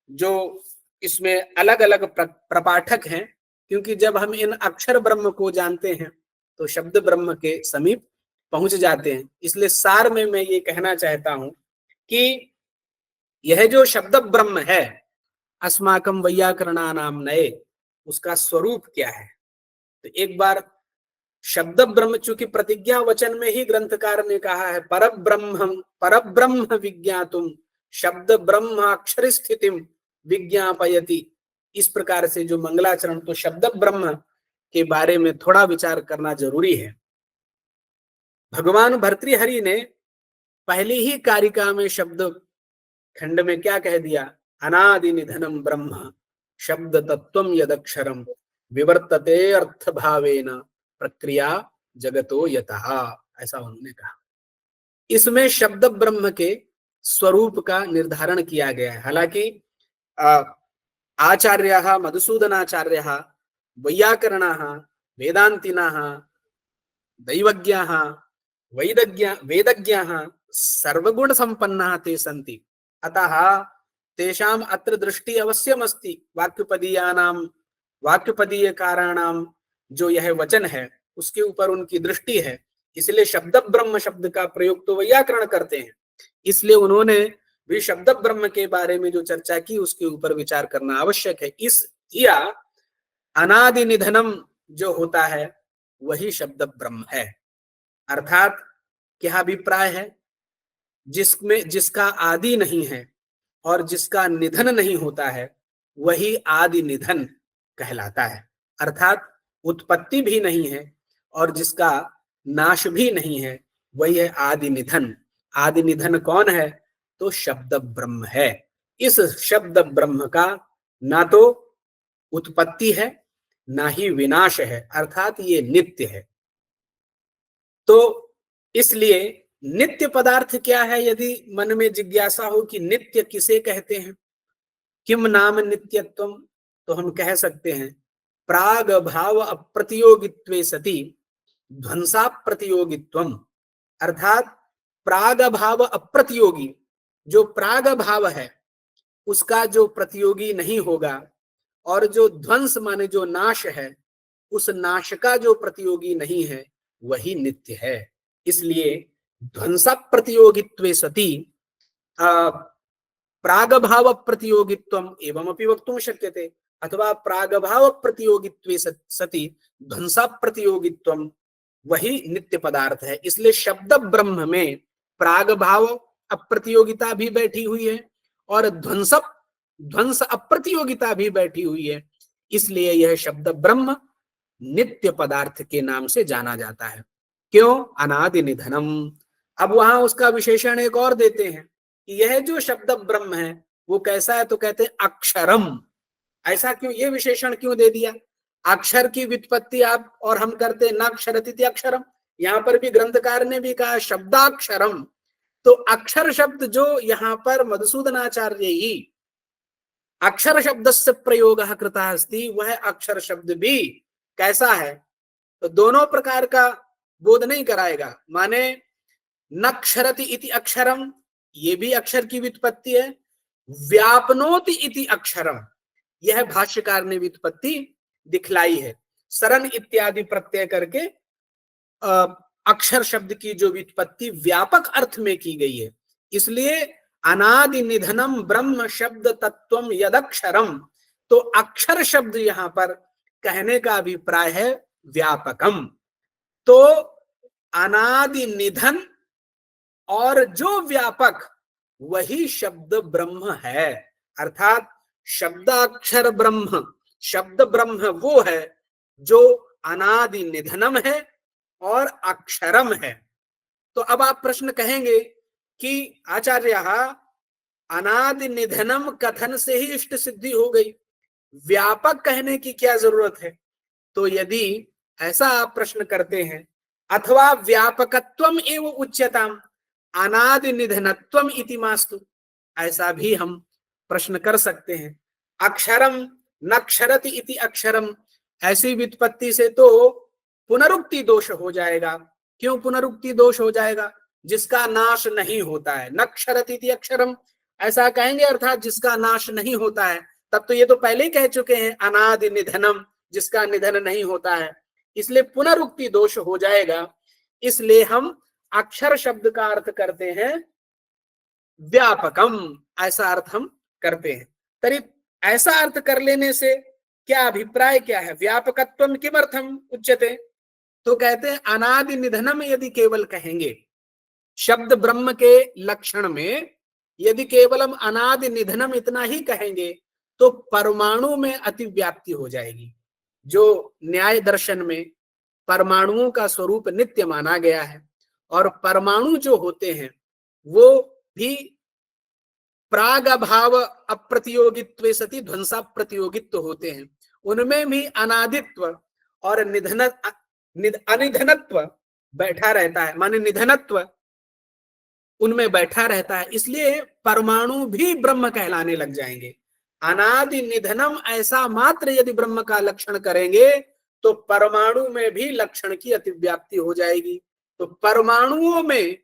जो इसमें अलग अलग प्रपाठक हैं, क्योंकि जब हम इन अक्षर ब्रह्म को जानते हैं तो शब्द ब्रह्म के समीप पहुंच जाते हैं। इसलिए सार में मैं ये कहना चाहता हूं कि यह जो शब्द ब्रह्म है, अस्माकं वैयाकरणानां नये, उसका स्वरूप क्या है। तो एक बार शब्द ब्रह्म, चूंकि प्रतिज्ञा वचन में ही ग्रंथकार ने कहा है परब्रह्म विज्ञातुम शब्द ब्रह्म अक्षर स्थितिम विज्ञापयति, इस प्रकार से जो मंगलाचरण, तो शब्द ब्रह्म के बारे में थोड़ा विचार करना जरूरी है। भगवान भर्तृहरि ने पहली ही कारिका में शब्द खंड में क्या कह दिया? अनादि निधनम ब्रह्म शब्द तत्वम यदक्षरम विवर्तते अर्थ भावेन प्रक्रिया जगतो यतः, ऐसा उन्होंने कहा। इसमें शब्द ब्रह्म के स्वरूप का निर्धारण किया गया है। हालांकि आचार्याः मधुसूदनाचार्याः वैयाकरणाः वेदांतिनाः दैवज्ञाः वेदज्ञाः सर्वगुण संपन्नाः ते सन्ति, अतः तेषाम् अत्र दृष्टि अवश्यमस्ति। वाक्यपदीयकाराणां जो यह वचन है उसके ऊपर उनकी दृष्टि है, इसलिए शब्द ब्रह्म शब्द का प्रयोग तो वैयाकरण करते हैं। इसलिए उन्होंने भी शब्द ब्रह्म के बारे में जो चर्चा की उसके ऊपर विचार करना आवश्यक है। इस या अनादि निधनम जो होता है वही शब्द ब्रह्म है। अर्थात क्या अभिप्राय है? जिसका आदि नहीं है और जिसका निधन नहीं होता है वही आदि निधन कहलाता है। अर्थात उत्पत्ति भी नहीं है और जिसका नाश भी नहीं है वही है आदि निधन। आदि निधन कौन है? तो शब्द ब्रह्म है। इस शब्द ब्रह्म का ना तो उत्पत्ति है ना ही विनाश है, अर्थात ये नित्य है। तो इसलिए नित्य पदार्थ क्या है, यदि मन में जिज्ञासा हो कि नित्य किसे कहते हैं, किम नाम नित्यत्वम, तो हम कह सकते हैं प्राग भाव अप्रतियोगित्वे सति ध्वंसा प्रतियोगित्वम, अर्थात प्राग भाव अप्रतियोगी, जो प्राग भाव है उसका जो प्रतियोगी नहीं होगा, और जो ध्वंस माने जो नाश है उस नाश का जो प्रतियोगी नहीं है वही नित्य है। इसलिए ध्वंसा प्रतियोगित्वे सति प्रागभाव प्रतियोगित्वम एवमपि वक्तुं शक्यते, अथवा प्रागभाव प्रतियोगित्वे सति ध्वंसा प्रतियोगित्वम, वही नित्य पदार्थ है। इसलिए शब्द ब्रह्म में प्रागभाव अप्रतियोगिता भी बैठी हुई है और ध्वंस अप्रतियोगिता भी बैठी हुई है। इसलिए यह शब्द ब्रह्म नित्य पदार्थ के नाम से जाना जाता है। क्यों? अनादि निधनम। अब वहां उसका विशेषण एक और देते हैं कि यह जो शब्द ब्रह्म है वो कैसा है, तो कहते हैं अक्षरम। ऐसा क्यों, ये विशेषण क्यों दे दिया? अक्षर की व्युत्पत्ति आप और हम करते न अक्षरति अक्षरम, यहां पर भी ग्रंथकार ने भी कहा शब्दाक्षरम। तो अक्षर शब्द जो यहाँ पर मधुसूदनाचार्य ही अक्षर शब्द से प्रयोग कृता अस्ति, वह अक्षर शब्द भी कैसा है, तो दोनों प्रकार का बोध नहीं कराएगा। माने नक्षरति इति अक्षरम, ये भी अक्षर की व्युत्पत्ति है। व्यापनोति इति अक्षरम, यह भाष्यकार ने व्युत्पत्ति दिखलाई है। सरन इत्यादि प्रत्यय करके अक्षर शब्द की जो व्युत्पत्ति व्यापक अर्थ में की गई है। इसलिए अनादि निधनम ब्रह्म शब्द तत्वम यदक्षरम, तो अक्षर शब्द यहां पर कहने का अभिप्राय है व्यापकम। तो अनादि निधन और जो व्यापक वही शब्द ब्रह्म है, अर्थात शब्दाक्षर ब्रह्म, शब्द ब्रह्म वो है जो अनादि निधनम है और अक्षरम है। तो अब आप प्रश्न कहेंगे कि आचार्य अनादि निधनम कथन से ही इष्ट सिद्धि हो गई, व्यापक कहने की क्या जरूरत है? तो यदि ऐसा आप प्रश्न करते हैं, अथवा व्यापकत्वम एव उच्यताम अनादि निधनत्वम इति मास्तु, ऐसा भी हम प्रश्न कर सकते हैं। अक्षरम नक्षरति इति अक्षरम, ऐसी व्युत्पत्ति से तो पुनरुक्ति दोष हो जाएगा। क्यों पुनरुक्ति दोष हो जाएगा? जिसका नाश नहीं होता है। नक्षरति इति अक्षरम ऐसा कहेंगे अर्थात जिसका नाश नहीं होता है, तब तो ये तो पहले ही कह चुके हैं अनादि निधनम, जिसका निधन नहीं होता है, इसलिए पुनरुक्ति दोष हो जाएगा। इसलिए हम अक्षर शब्द का अर्थ करते हैं व्यापकम, ऐसा अर्थ हम करते हैं। तरी ऐसा अर्थ कर लेने से क्या अभिप्राय क्या है? व्यापकत्वम किमर्थम उच्यते, तो कहते हैं अनादि निधनम यदि केवल कहेंगे, शब्द ब्रह्म के लक्षण में यदि केवल हम अनादि निधनम इतना ही कहेंगे तो परमाणु में अतिव्याप्ति हो जाएगी। जो न्याय दर्शन में परमाणुओं का स्वरूप नित्य माना गया है, और परमाणु जो होते हैं वो भी प्रागभाव अप्रतियोगित्वे सति ध्वंसा प्रतियोगित्व होते हैं। उनमें भी अनादित्व और अनिधनत्व बैठा रहता है, माने निधनत्व उनमें बैठा रहता है। इसलिए परमाणु भी ब्रह्म कहलाने लग जाएंगे। अनादि निधनम ऐसा मात्र यदि ब्रह्म का लक्षण करेंगे तो परमाणु में भी लक्षण की अतिव्याप्ति हो जाएगी। तो परमाणुओं में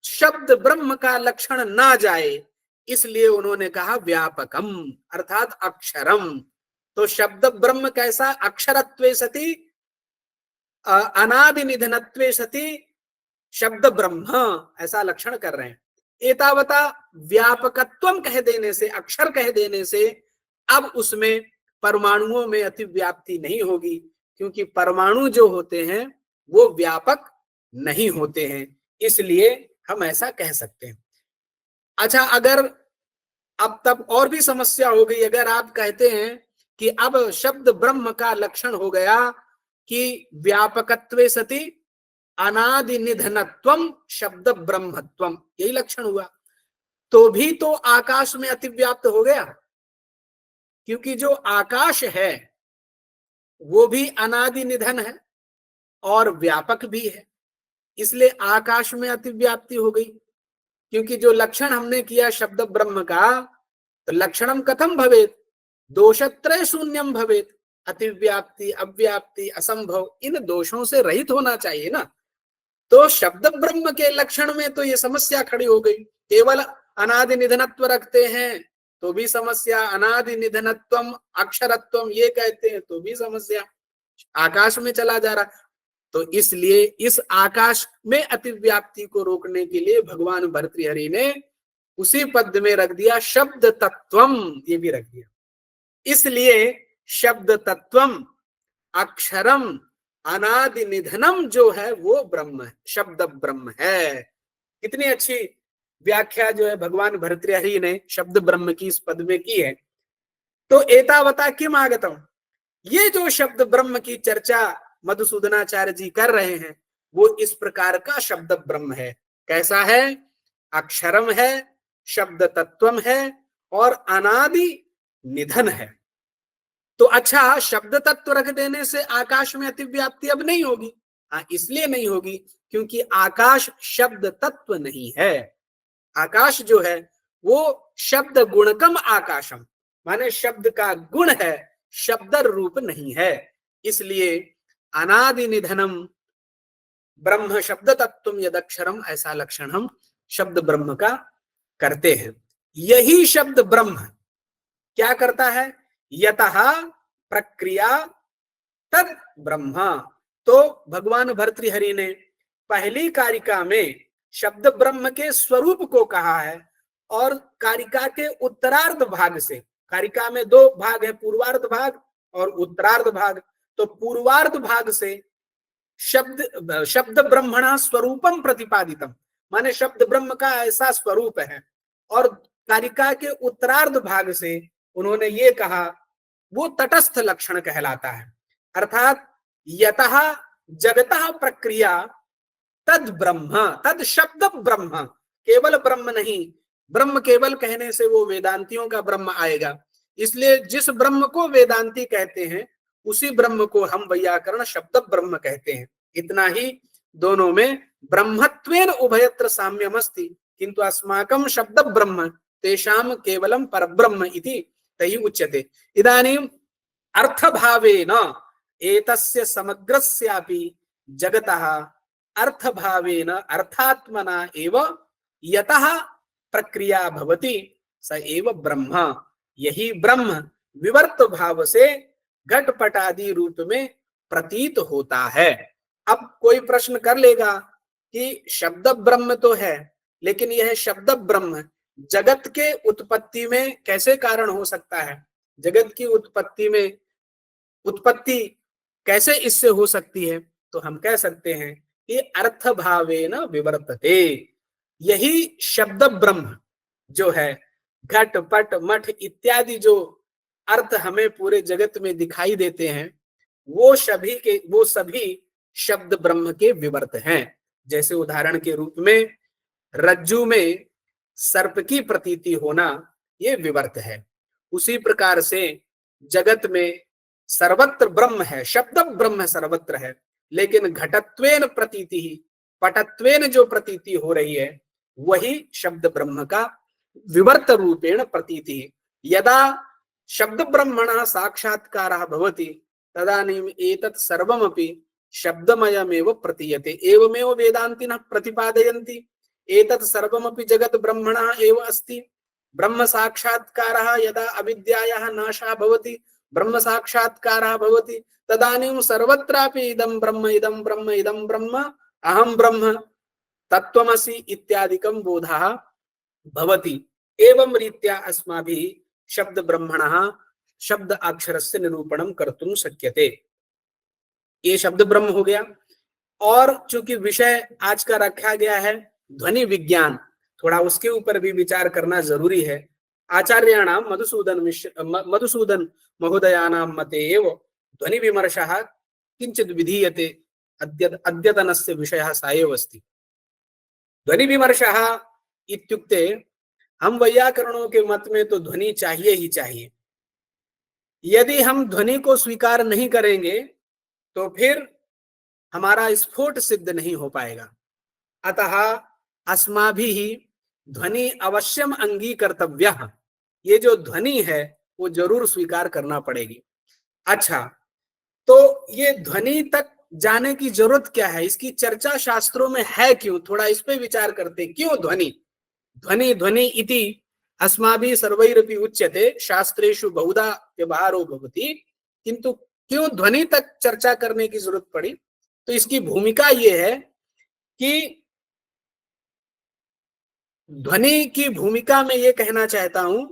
शब्द ब्रह्म का लक्षण ना जाए, इसलिए उन्होंने कहा व्यापकम अर्थात अक्षरम। तो शब्द ब्रह्म कैसा? अक्षरत्वे सति अनादि निधनत्वे सति शब्द ब्रह्म, ऐसा लक्षण कर रहे हैं। एतावता व्यापकत्वम कह देने से, अक्षर कह देने से अब उसमें परमाणुओं में अतिव्याप्ति नहीं होगी, क्योंकि परमाणु जो होते हैं वो व्यापक नहीं होते हैं, इसलिए हम ऐसा कह सकते हैं। अच्छा, अगर अब तब और भी समस्या हो गई, अगर आप कहते हैं कि अब शब्द ब्रह्म का लक्षण हो गया कि व्यापकत्वे सति अनादि निधनत्वम शब्द ब्रह्मत्वम, यही लक्षण हुआ, तो भी तो आकाश में अतिव्याप्त हो गया, क्योंकि जो आकाश है वो भी अनादि निधन है और व्यापक भी है, इसलिए आकाश में अतिव्याप्ति हो गई। क्योंकि जो लक्षण हमने किया शब्द ब्रह्म का, तो लक्षणम कथम भवेत, दोषत्रय शून्यम भवेत, अतिव्याप्ति, अव्याप्ति, असंभव, इन दोषों से रहित होना चाहिए ना। तो शब्द ब्रह्म के लक्षण में तो ये समस्या खड़ी हो गई। केवल अनादि निधनत्व रखते हैं तो भी समस्या, अनादि निधनत्वम अक्षरत्वम ये कहते हैं तो भी समस्या, आकाश में चला जा रहा। तो इसलिए इस आकाश में अतिव्याप्ति को रोकने के लिए भगवान भर्तृहरि ने उसी पद में रख दिया शब्द तत्वम, ये भी रख दिया। इसलिए शब्द तत्वम अक्षरम अनादि निधनम जो है वो ब्रह्म है, शब्द ब्रह्म है। कितनी अच्छी व्याख्या जो है भगवान भर्तृहरि ने शब्द ब्रह्म की इस पद में की है। तो एतावता किम आगतम, ये जो शब्द ब्रह्म की चर्चा मधुसूदनाचार्य जी कर रहे हैं वो इस प्रकार का शब्द ब्रह्म है। कैसा है? अक्षरम है, शब्द तत्वम है और अनादि निधन है। तो अच्छा, शब्द तत्व रख देने से आकाश में अतिव्याप्ति अब नहीं होगी? हाँ, इसलिए नहीं होगी क्योंकि आकाश शब्द तत्व नहीं है। आकाश जो है वो शब्द गुणकम आकाशम, माने शब्द का गुण है, शब्द रूप नहीं है। इसलिए अनादि निधनम ब्रह्म शब्द तत्वम यदक्षरम, ऐसा लक्षण हम शब्द ब्रह्म का करते हैं। यही शब्द ब्रह्म क्या करता है? यतः प्रक्रिया तद ब्रह्म। तो भगवान भर्तृहरि ने पहली कारिका में शब्द ब्रह्म के स्वरूप को कहा है और कारिका के उत्तरार्ध भाग से, कारिका में दो भाग है, पूर्वार्ध भाग और उत्तरार्ध भाग। तो पूर्वार्ध भाग से शब्द ब्रह्मणा स्वरूपम प्रतिपादितम, माने शब्द ब्रह्म का ऐसा स्वरूप है। और कारिका के उत्तरार्ध भाग से उन्होंने ये कहा वो तटस्थ लक्षण कहलाता है। अर्थात यतः जगतः प्रक्रिया तद ब्रह्म, तद शब्द ब्रह्म, केवल ब्रह्म नहीं, ब्रह्म केवल कहने से वो वेदांतियों का ब्रह्म आएगा। इसलिए जिस ब्रह्म को वेदांती कहते हैं उसी ब्रह्म को हम वैयाकरण शब्द ब्रह्म कहते हैं। इतना ही, दोनों में ब्रह्मत्वेन उभयत्र साम्यमस्ति किंतु अस्माकं शब्द ब्रह्म तेषां केवलं परब्रह्म इति तैः उच्यते। इदानीम् अर्थभावेन एतस्य समग्रस्यापि जगतः अर्थभावेन अर्थात्मना एव यतः प्रक्रिया भवति स एव ब्रह्म। यही ब्रह्म विवर्त भाव से घटपट आदि रूप में प्रतीत होता है। अब कोई प्रश्न कर लेगा कि शब्द ब्रह्म तो है, लेकिन यह शब्द ब्रह्म जगत के उत्पत्ति में कैसे कारण हो सकता है? जगत की उत्पत्ति कैसे इससे हो सकती है? तो हम कह सकते हैं कि अर्थ भावेन विवर्तते। यही शब्द ब्रह्म जो है, घट पट मठ इत्यादि जो अर्थ हमें पूरे जगत में दिखाई देते हैं वो सभी शब्द ब्रह्म के विवर्त हैं। जैसे उदाहरण के रूप में रज्जु में सर्प की प्रतीति होना ये विवर्त है। उसी प्रकार से जगत में सर्वत्र ब्रह्म है, शब्द ब्रह्म सर्वत्र है, लेकिन घटत्वेन प्रतीति ही, पटत्वेन जो प्रतीति हो रही है वही शब्द ब्रह्म का विवर्त रूपेण प्रतीति। यदा शब्द ब्रह्मणः साक्षात्कारः भवति तदानीम् एतत् सर्वमपि शब्दमयमेव प्रतीयते। एवमेव वेदान्तिनः प्रतिपादयन्ति एतत् सर्वमपि जगत् ब्रह्मणः एव अस्ति। ब्रह्म साक्षात्कारः यदा अविद्यायाः नाशः भवति, ब्रह्म साक्षात्कारः भवति, तदानीं सर्वत्रापि इदं ब्रह्म इदं ब्रह्म इदं ब्रह्म अहं ब्रह्म तत्त्वमसि इत्यादिकं बोधः भवति। एवं रीत्या अस्माभिः शब्द ब्रह्मणः शब्द अक्षरस्य निरूपणं कर्तुं शक्यते। ये शब्द ब्रह्म हो गया। और चूंकि विषय आज का रखा गया है ध्वनि विज्ञान, थोड़ा उसके ऊपर भी विचार करना जरूरी है। आचार्याणां मधुसूदन महोदयानां मते एव ध्वनि विमर्शः किंचित् विधीयते। अद्यतनस्य विषयः स एव अस्ति। ध्वनि विमर्शः इत्युक्ते हम वैयाकरणों के मत में तो ध्वनि चाहिए ही चाहिए। यदि हम ध्वनि को स्वीकार नहीं करेंगे तो फिर हमारा स्फोट सिद्ध नहीं हो पाएगा। अतः अस्माभिः ध्वनि अवश्यम अंगीकर्तव्यः। ये जो ध्वनि है वो जरूर स्वीकार करना पड़ेगी। अच्छा, तो ये ध्वनि तक जाने की जरूरत क्या है, इसकी चर्चा शास्त्रों में है क्यों, थोड़ा इस पे विचार करते। क्यों ध्वनि? ध्वनि ध्वनि इति अस्माभिः सर्वैरपि उच्यते, शास्त्रेषु बहुधा व्यवहारो भवति। किंतु क्यों ध्वनि तक चर्चा करने की जरूरत पड़ी? तो इसकी भूमिका ये है कि ध्वनि की भूमिका में ये कहना चाहता हूं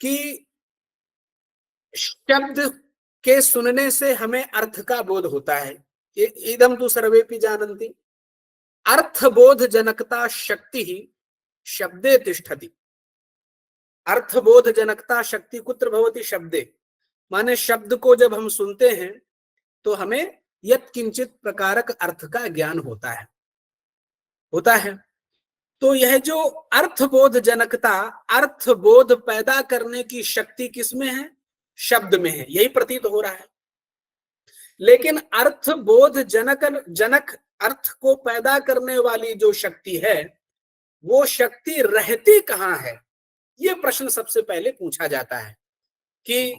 कि शब्द के सुनने से हमें अर्थ का बोध होता है। इदम तु सर्वेपि जानन्ति, अर्थबोध जनकता शक्ति ही शब्दे तिष्ठति। अर्थबोध जनकता शक्ति कुत्र भवति? शब्दे। माने शब्द को जब हम सुनते हैं तो हमें यत्किंचित प्रकारक अर्थ का ज्ञान होता है। तो यह जो अर्थबोध जनकता, अर्थबोध पैदा करने की शक्ति किसमें है? शब्द में है, यही प्रतीत हो रहा है। लेकिन अर्थबोध जनक अर्थ को पैदा करने वाली जो शक्ति है, वो शक्ति रहती कहां है? ये प्रश्न सबसे पहले पूछा जाता है कि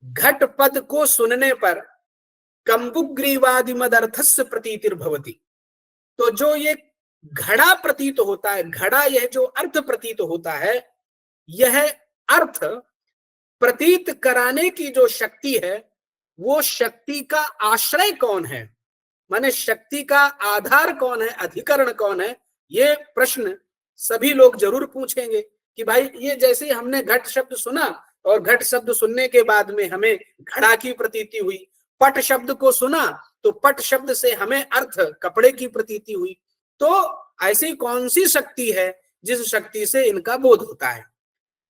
घट पद को सुनने पर कंबुग्रीवादि मदर्थस्य प्रतीतिर्भवति। तो जो ये घड़ा प्रतीत होता है, घड़ा यह जो अर्थ प्रतीत होता है, यह अर्थ प्रतीत कराने की जो शक्ति है, वो शक्ति का आश्रय कौन है, माने शक्ति का आधार कौन है, अधिकरण कौन है? ये प्रश्न सभी लोग जरूर पूछेंगे कि भाई ये जैसे हमने घट शब्द सुना और घट शब्द सुनने के बाद में हमें घड़ा की प्रतीति हुई, पट शब्द को सुना तो पट शब्द से हमें अर्थ कपड़े की प्रतीति हुई। तो ऐसी कौन सी शक्ति है जिस शक्ति से इनका बोध होता है?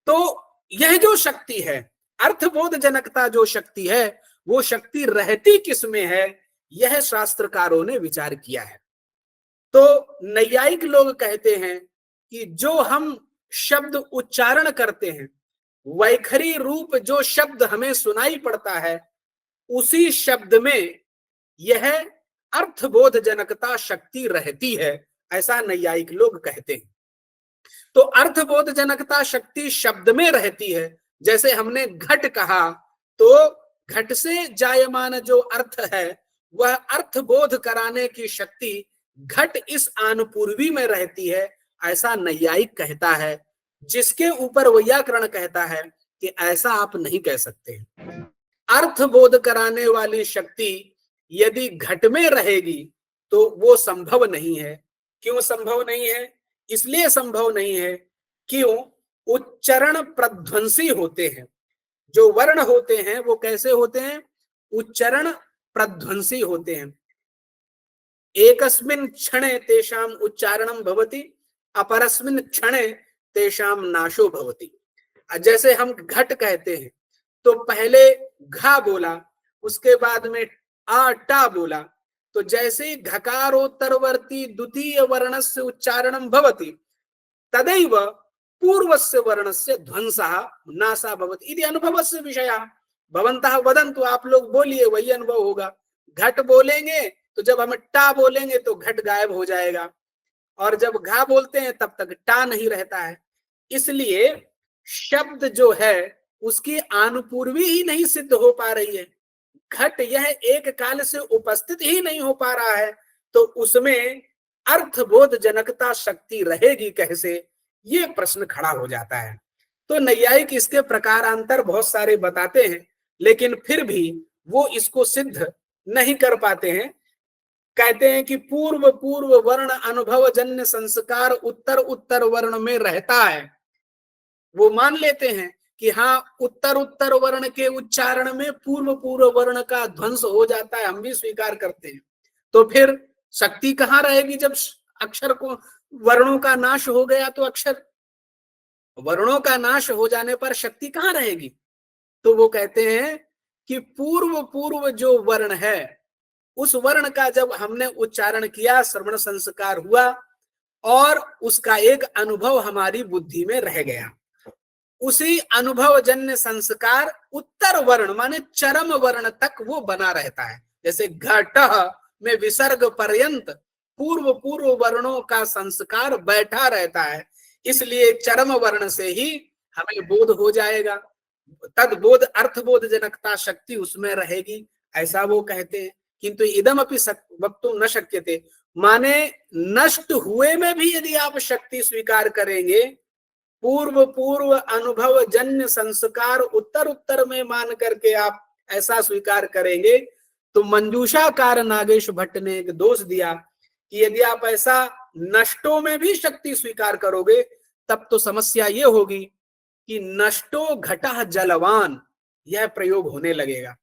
तो यह जो शक्ति है, अर्थबोध जनकता जो शक्ति है, वो शक्ति रहती किसमें है? यह शास्त्रकारों ने विचार किया है। तो नैयायिक लोग कहते हैं कि जो हम शब्द उच्चारण करते हैं, वैखरी रूप जो शब्द हमें सुनाई पड़ता है, उसी शब्द में यह अर्थबोध जनकता शक्ति रहती है, ऐसा नैयायिक लोग कहते हैं। तो अर्थबोध जनकता शक्ति शब्द में रहती है। जैसे हमने घट कहा, तो घट से जायमान जो अर्थ है, वह अर्थबोध कराने की शक्ति घट इस आनुपूर्वी में रहती है, ऐसा नैयायिक कहता है। जिसके ऊपर वैयाकरण कहता है कि ऐसा आप नहीं कह सकते। अर्थबोध कराने वाली शक्ति यदि घट में रहेगी तो वो संभव नहीं है। क्यों संभव नहीं है? इसलिए संभव नहीं है, क्यों? उच्चारण प्रध्वंसी होते हैं। जो वर्ण होते हैं वो कैसे होते हैं? उच्चारण प्रध्वंसी होते हैं। एकस्मिन् क्षणे तेषाम उच्चारणम भवति, अपरस्मिन् क्षणे तेषाम नाशो भवति। जैसे हम घट कहते हैं तो पहले घा बोला, उसके बाद में आ टा बोला, तो जैसे घकारोत्तरवर्ती द्वितीय वर्णस्य उच्चारणम भवति, तदैव पूर्वस्य वर्णस्य ध्वंसः नाशः भवति इति अनुभवस्य विषयः। भवन्तः वदन्तु, आप लोग बोलिए, वही अनुभव होगा। घट बोलेंगे तो जब हम टा बोलेंगे तो घट गायब हो जाएगा, और जब घा बोलते हैं तब तक टा नहीं रहता है। इसलिए शब्द जो है उसकी आनुपूर्वी ही नहीं सिद्ध हो पा रही है। घट यह एक काल से उपस्थित ही नहीं हो पा रहा है, तो उसमें अर्थबोध जनकता शक्ति रहेगी कैसे? ये प्रश्न खड़ा हो जाता है। तो नैयायिक इसके प्रकारांतर बहुत सारे बताते हैं, लेकिन फिर भी वो इसको सिद्ध नहीं कर पाते हैं। कहते हैं कि पूर्व पूर्व वर्ण अनुभव जन्य संस्कार उत्तर उत्तर वर्ण में रहता है। वो मान लेते हैं कि हाँ, उत्तर उत्तर वर्ण के उच्चारण में पूर्व पूर्व वर्ण का ध्वंस हो जाता है, हम भी स्वीकार करते हैं। तो फिर शक्ति कहाँ रहेगी? जब अक्षर को वर्णों का नाश हो गया तो अक्षर, वर्णों का नाश हो जाने पर शक्ति कहाँ रहेगी? तो वो कहते हैं कि पूर्व पूर्व जो वर्ण है, उस वर्ण का जब हमने उच्चारण किया, श्रवण संस्कार हुआ और उसका एक अनुभव हमारी बुद्धि में रह गया, उसी अनुभव जन्य संस्कार उत्तर वर्ण माने चरम वर्ण तक वो बना रहता है। जैसे घट में विसर्ग पर्यंत पूर्व पूर्व वर्णों का संस्कार बैठा रहता है। इसलिए चरम वर्ण से ही हमें बोध हो जाएगा, तद बोध अर्थबोध जनकता शक्ति उसमें रहेगी, ऐसा वो कहते हैं। किंतु इदम अपि वक्तुम न शक्यते, माने नष्ट हुए में भी यदि आप शक्ति स्वीकार करेंगे, पूर्व पूर्व अनुभव जन्य संस्कार उत्तर उत्तर में मान करके आप ऐसा स्वीकार करेंगे, तो मंजूषाकार नागेश भट्ट ने एक दोष दिया कि यदि आप ऐसा नष्टों में भी शक्ति स्वीकार करोगे, तब तो समस्या ये होगी कि नष्टो घटा जलवान, यह प्रयोग होने लगेगा।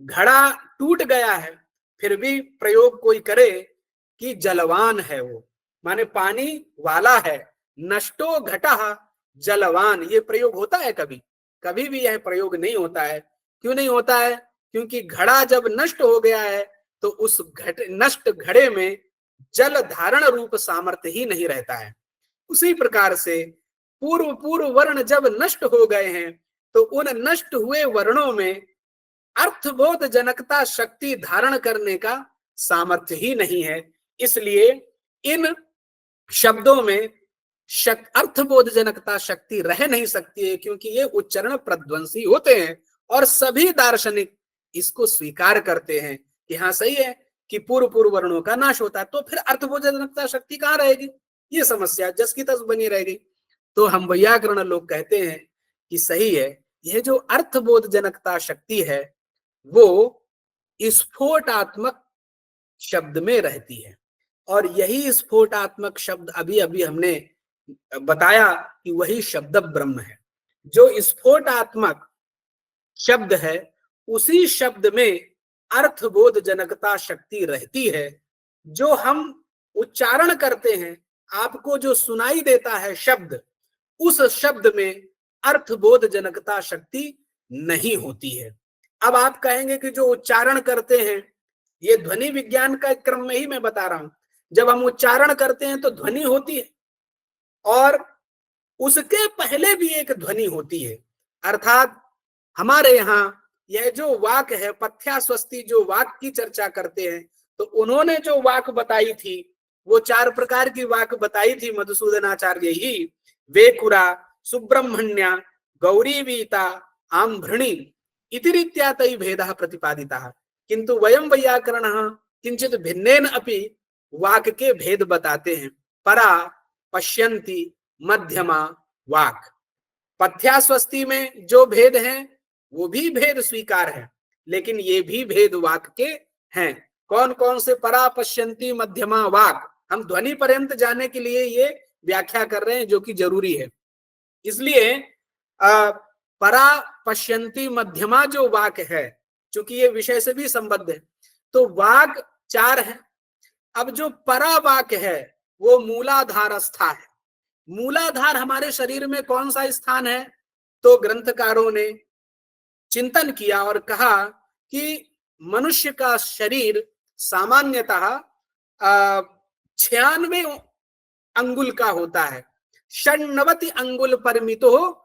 घड़ा टूट गया है, फिर भी प्रयोग कोई करे कि जलवान है वो, माने पानी वाला है। नष्टो घटा जलवान, ये प्रयोग होता है कभी? कभी भी यह प्रयोग नहीं होता है। क्यों नहीं होता है? क्योंकि घड़ा जब नष्ट हो गया है तो उस नष्ट घड़े में जल धारण रूप सामर्थ्य ही नहीं रहता है। उसी प्रकार से पूर्व पूर्व वर्ण जब नष्ट हो गए हैं तो उन नष्ट हुए वर्णों में अर्थबोध जनकता शक्ति धारण करने का सामर्थ्य ही नहीं है। इसलिए इन शब्दों में अर्थबोध जनकता शक्ति रह नहीं सकती है, क्योंकि ये उच्चारण प्रध्वंसी होते हैं और सभी दार्शनिक इसको स्वीकार करते हैं कि हाँ सही है कि पूर्व पूर्व वर्णों का नाश होता है, तो फिर अर्थबोध जनकता शक्ति कहाँ रहेगी? ये समस्या जस की तस बनी रहेगी। तो हम वैयाकरण लोग कहते हैं कि सही है, यह जो अर्थबोध जनकता शक्ति है वो स्फोटात्मक शब्द में रहती है, और यही स्फोटात्मक शब्द अभी अभी हमने बताया कि वही शब्द ब्रह्म है। जो स्फोटात्मक शब्द है उसी शब्द में अर्थबोध जनकता शक्ति रहती है। जो हम उच्चारण करते हैं, आपको जो सुनाई देता है शब्द, उस शब्द में अर्थबोध जनकता शक्ति नहीं होती है। अब आप कहेंगे कि जो उच्चारण करते हैं, ये ध्वनि विज्ञान का क्रम में ही मैं बता रहा हूं, जब हम उच्चारण करते हैं तो ध्वनि होती है और उसके पहले भी एक ध्वनि होती है। अर्थात हमारे यहाँ यह जो वाक है, पथ्यास्वस्ति जो वाक की चर्चा करते हैं, तो उन्होंने जो वाक बताई थी वो 4 प्रकार की वाक बताई थी मधुसूदनाचार्य ही, वेकुरा, सुब्रह्मण्या, गौरीवीता, आम्भृणी इति रीत्या तै भेदः प्रतिपादितः। किंतु वयं वैयाकरणः किंचित भिन्नेन अपि वाक के भेद बताते हैं। परा, पश्यन्ति, मध्यमा, वाक। पथ्यास्वस्ति में जो भेद हैं वो भी भेद स्वीकार है, लेकिन ये भी भेद वाक के हैं। कौन कौन से? परा, पश्यन्ति, मध्यमा, वाक। हम ध्वनि पर्यंत जाने के लिए ये व्याख्या कर रहे हैं, जो कि जरूरी है। इसलिए परा, पश्यन्ति, मध्यमा जो वाक है, चूंकि ये विषय से भी संबद्ध है, तो वाक 4 है। अब जो परा वाक है वो मूलाधारस्था है। मूलाधार हमारे शरीर में कौन सा स्थान है? तो ग्रंथकारों ने चिंतन किया और कहा कि मनुष्य का शरीर सामान्यतः 96 अंगुल का होता है। 96 अंगुल परिमितो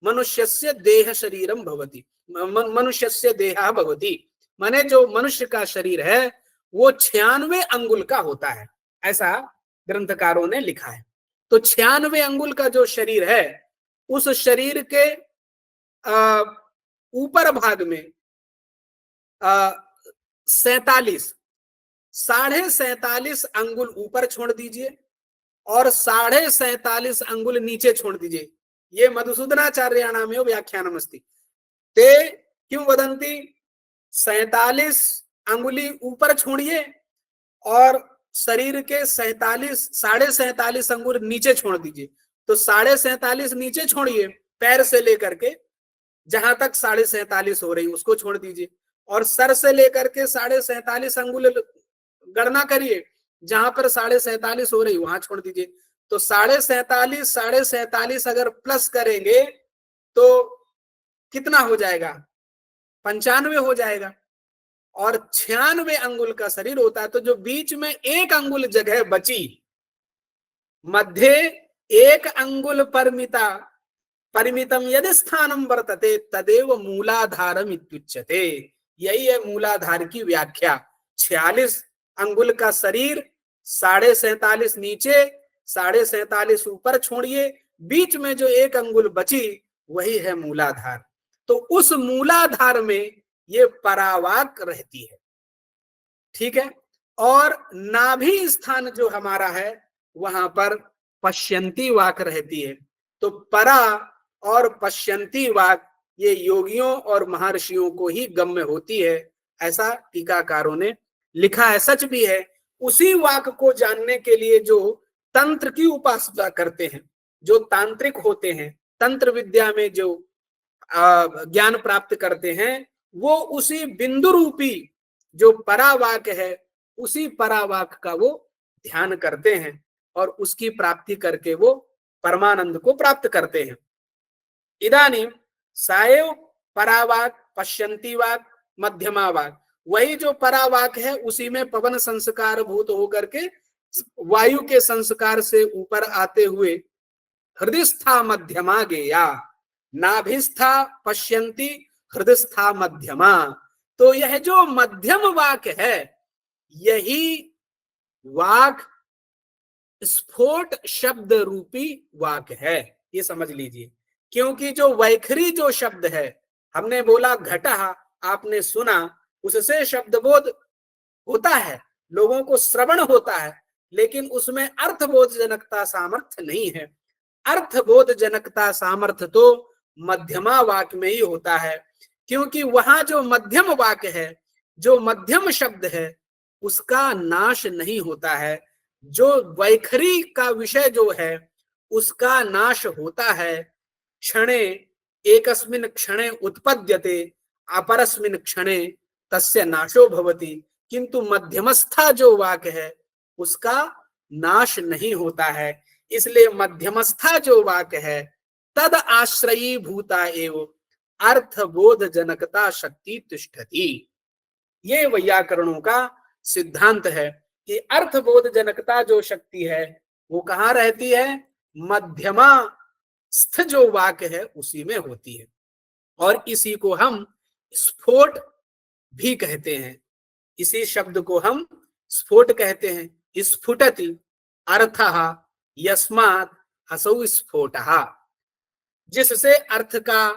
मनुष्यस्य देह शरीरम भवति, मनुष्यस्य देहः भवति। माने जो मनुष्य का शरीर है वो 96 अंगुल का होता है, ऐसा ग्रंथकारों ने लिखा है। तो 96 अंगुल का जो शरीर है, उस शरीर के ऊपर भाग में 47, 47.5 अंगुल ऊपर छोड़ दीजिए और 47.5 अंगुल नीचे छोड़ दीजिए। ये मधुसूदनाचार्याणाम व्याख्यानम अस्ति। ते क्यों वदंती? 47 अंगुली ऊपर छोड़िए और शरीर के 47.5 अंगुल नीचे छोड़ दीजिए। तो 47.5 नीचे छोड़िए, पैर से लेकर के जहां तक 47.5 हो रही उसको छोड़ दीजिए, और सर से लेकर के 47.5 अंगुल गणना करिए, जहां पर 47.5 हो रही वहां छोड़ दीजिए। तो 47.5 अगर प्लस करेंगे तो कितना हो जाएगा? 95 हो जाएगा। और 96 अंगुल का शरीर होता है, तो जो बीच में 1 अंगुल जगह बची, मध्य 1 अंगुल परिमितम यदि स्थानम वर्तते तदेव मूलाधारम इत्युच्यते। यही है मूलाधार की व्याख्या। 46 अंगुल का शरीर, 47.5 नीचे 47.5 ऊपर छोड़िए, बीच में जो 1 अंगुल बची वही है मूलाधार। तो उस मूलाधार में ये परावाक रहती है, ठीक है। और नाभि स्थान जो हमारा है वहां पर पश्यंती वाक रहती है। तो परा और पश्यंती वाक ये योगियों और महर्षियों को ही गम्य होती है, ऐसा टीकाकारों ने लिखा है। सच भी है। उसी वाक को जानने के लिए जो तंत्र की उपासना करते हैं, जो तांत्रिक होते हैं, तंत्र विद्या में जो ज्ञान प्राप्त करते हैं, वो उसी बिंदु रूपी जो परावाक है, उसी परावाक का वो ध्यान करते हैं और उसकी प्राप्ति करके वो परमानंद को प्राप्त करते हैं। इदानीम साएव परावाक, पश्यंती वाक, मध्यमा वाक, वही जो परावाक है उसी में पवन संस्कार भूत होकर के वायु के संस्कार से ऊपर आते हुए हृदयस्था मध्यमा गेया, नाभिस्था पश्यंती हृदयस्था मध्यमा। तो यह जो मध्यम वाक है, यही वाक स्फोट शब्द रूपी वाक है, ये समझ लीजिए। क्योंकि जो वैखरी जो शब्द है, हमने बोला घटा, आपने सुना, उससे शब्दबोध होता है, लोगों को श्रवण होता है, लेकिन उसमें अर्थबोध जनकता सामर्थ्य नहीं है। अर्थबोध जनकता सामर्थ्य तो मध्यमा वाक में ही होता है, क्योंकि वहां जो मध्यम वाक है, जो मध्यम शब्द है, उसका नाश नहीं होता है। जो वैखरी का विषय जो है उसका नाश होता है। क्षणे एकस्मिन् क्षणे उत्पद्यते, अपरस्मिन् क्षणे तस्य नाशो भवति। किंतु मध्यमस्था जो वाक है उसका नाश नहीं होता है। इसलिए मध्यमस्था जो वाक है तद आश्रयी भूता एव अर्थबोध जनकता शक्ति तिष्ठति। ये वैयाकरणों का सिद्धांत है कि अर्थबोध जनकता जो शक्ति है वो कहाँ रहती है? मध्यमा स्थ जो वाक है उसी में होती है। और इसी को हम स्फोट भी कहते हैं। इसी शब्द को हम स्फोट कहते हैं। स्फुटति अर्थः यस्मात् असौ स्फोटः, जिससे अर्थ का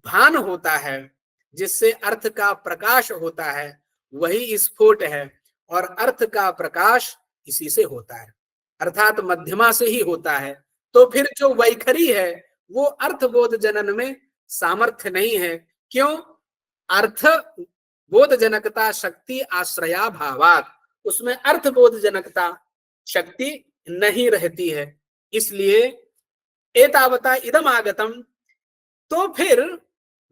भान होता है, जिससे अर्थ का प्रकाश होता है, वही स्फोट है। और अर्थ का प्रकाश इसी से होता है, अर्थात मध्यमा से ही होता है। तो फिर जो वैखरी है वो अर्थबोध जनन में सामर्थ्य नहीं है। क्यों? अर्थ बोध जनकता शक्ति आश्रया भावात, उसमें अर्थबोध जनकता शक्ति नहीं रहती है। इसलिए एतावता इदम आगतम। तो फिर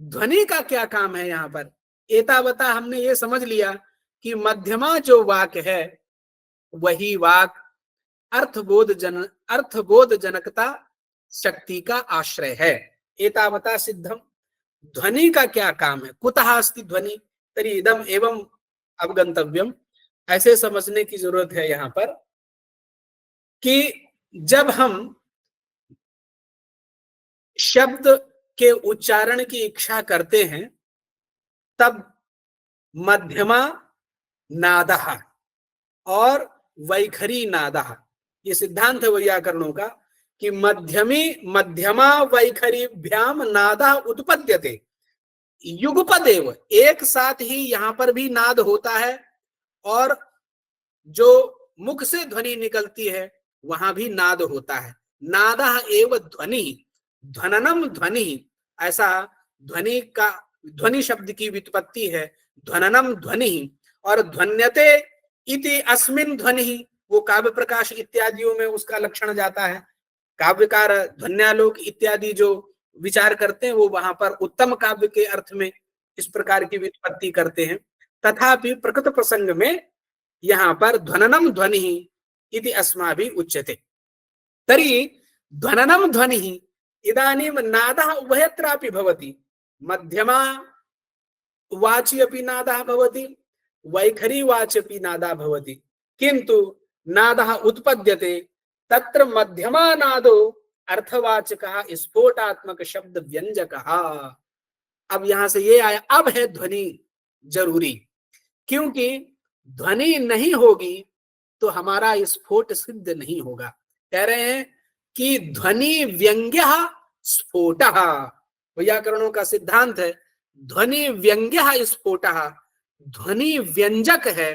ध्वनि का क्या काम है यहाँ पर? एतावता हमने ये समझ लिया कि मध्यमा जो वाक है वही वाक अर्थबोध जनकता शक्ति का आश्रय है। एतावता सिद्धम। ध्वनि का क्या काम है? कुतः अस्ति ध्वनि तर्हि इदम एवं अवगंतव्यम। ऐसे समझने की जरूरत है यहाँ पर कि जब हम शब्द के उच्चारण की इच्छा करते हैं तब मध्यमा नादः और वैखरी नादः, ये सिद्धांत है वैयाकरणों का कि मध्यमा वैखरीभ्याम नादः उत्पद्यते। युगपदेव, एक साथ ही यहां पर भी नाद होता है और जो मुख से ध्वनि निकलती है वहां भी नाद होता है। नादः एव ध्वनि, ध्वननम ध्वनि, ऐसा ध्वनि का ध्वनि शब्द की व्युत्पत्ति है ध्वननम ध्वनि। और ध्वन्यते इति अस्मिन् ध्वनि, वो काव्य प्रकाश इत्यादियों में उसका लक्षण जाता है। काव्यकार ध्वन्यालोक इत्यादि जो विचार करते हैं वो वहां पर उत्तम काव्य के अर्थ में इस प्रकार की व्युत्पत्ति करते हैं। तथापि प्रकृत प्रसंग में यहाँ पर ध्वननम ध्वनि इति अस्माभिः उच्यते। तर्हि ध्वननम ध्वनि इदानीं नादः उभयत्रापि भवति। मध्यमा वाचि अपि नादः भवति, वैखरी वाचि अपि नादः भवति। किंतु नादः उत्पद्यते तत्र मध्यमा नादो अर्थवाचकः स्फोटात्मक शब्द व्यंजकः। अब यहां से ये आया, अब है ध्वनि जरूरी, क्योंकि ध्वनि नहीं होगी तो हमारा स्फोट सिद्ध नहीं होगा। कह रहे हैं कि ध्वनि व्यंग्य स्फोट, वैयाकरणों का सिद्धांत है ध्वनि व्यंग्य स्फोट, ध्वनि व्यंजक है,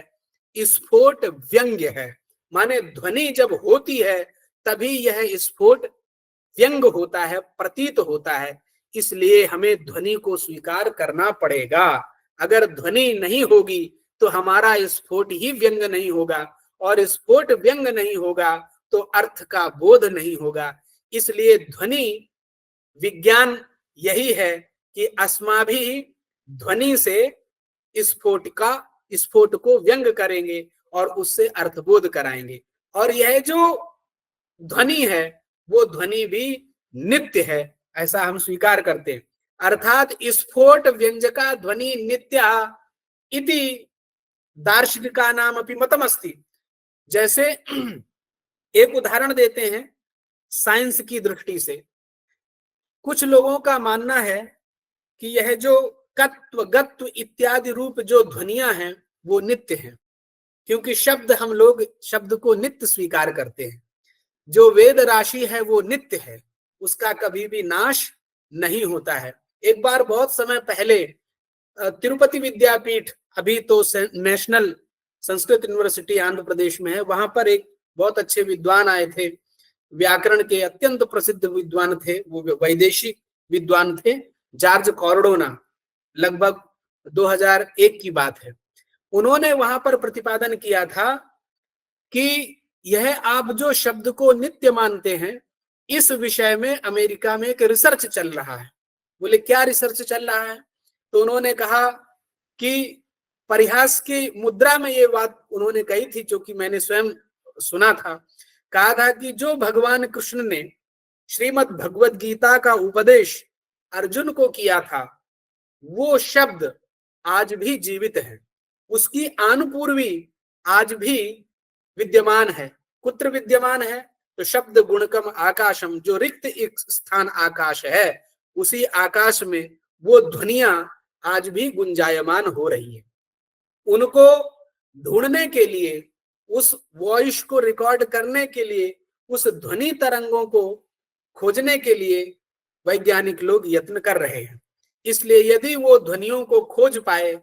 स्फोट व्यंग्य है। माने ध्वनि जब होती है तभी यह स्फोट व्यंग होता है, प्रतीत होता है। इसलिए हमें ध्वनि को स्वीकार करना पड़ेगा। अगर ध्वनि नहीं होगी तो हमारा स्फोट ही व्यंग नहीं होगा, और स्फोट व्यंग नहीं होगा तो अर्थ का बोध नहीं होगा। इसलिए ध्वनि विज्ञान यही है कि अस्माभि ध्वनि से स्फोट को व्यंग करेंगे और उससे अर्थबोध कराएंगे। और यह जो ध्वनि है वो ध्वनि भी नित्य है, ऐसा हम स्वीकार करते हैं। अर्थात स्फोट व्यंजका ध्वनि नित्या इति दार्शनिका नाम अपि मतम अस्ति। जैसे एक उदाहरण देते हैं साइंस की दृष्टि से। कुछ लोगों का मानना है कि यह जो कत्व गत्व इत्यादि रूप जो ध्वनियां हैं वो नित्य हैं, क्योंकि हम लोग शब्द को नित्य स्वीकार करते हैं। जो वेद राशि है वो नित्य है, उसका कभी भी नाश नहीं होता है। एक बार बहुत समय पहले तिरुपति विद्यापीठ, अभी तो नेशनल संस्कृत यूनिवर्सिटी आंध्र प्रदेश में है, वहां पर एक बहुत अच्छे विद्वान आए थे, व्याकरण के अत्यंत प्रसिद्ध विद्वान थे, वो वैदेशिक विद्वान थे, जॉर्ज कॉर्डोना। लगभग 2001 की बात है। उन्होंने वहां पर प्रतिपादन किया था कि यह आप जो शब्द को नित्य मानते हैं, इस विषय में अमेरिका में एक रिसर्च चल रहा है। बोले क्या रिसर्च चल रहा है? तो उन्होंने कहा कि परिहास की मुद्रा में ये बात उन्होंने कही थी, जो कि मैंने स्वयं सुना था। कहा था कि जो भगवान कृष्ण ने श्रीमद् भगवद गीता का उपदेश अर्जुन को किया था, वो शब्द आज भी जीवित है, उसकी आनुपूर्वी आज भी विद्यमान है। कुत्र विद्यमान है? तो शब्द गुणकम आकाशम, जो रिक्त एक स्थान आकाश है, उसी आकाश में वो ध्वनियां आज भी गुंजायमान हो रही है। उनको ढूंढने के लिए, उस वॉइस को रिकॉर्ड करने के लिए, उस ध्वनि तरंगों को खोजने के लिए वैज्ञानिक लोग यत्न कर रहे हैं। इसलिए यदि वो ध्वनियों को खोज पाए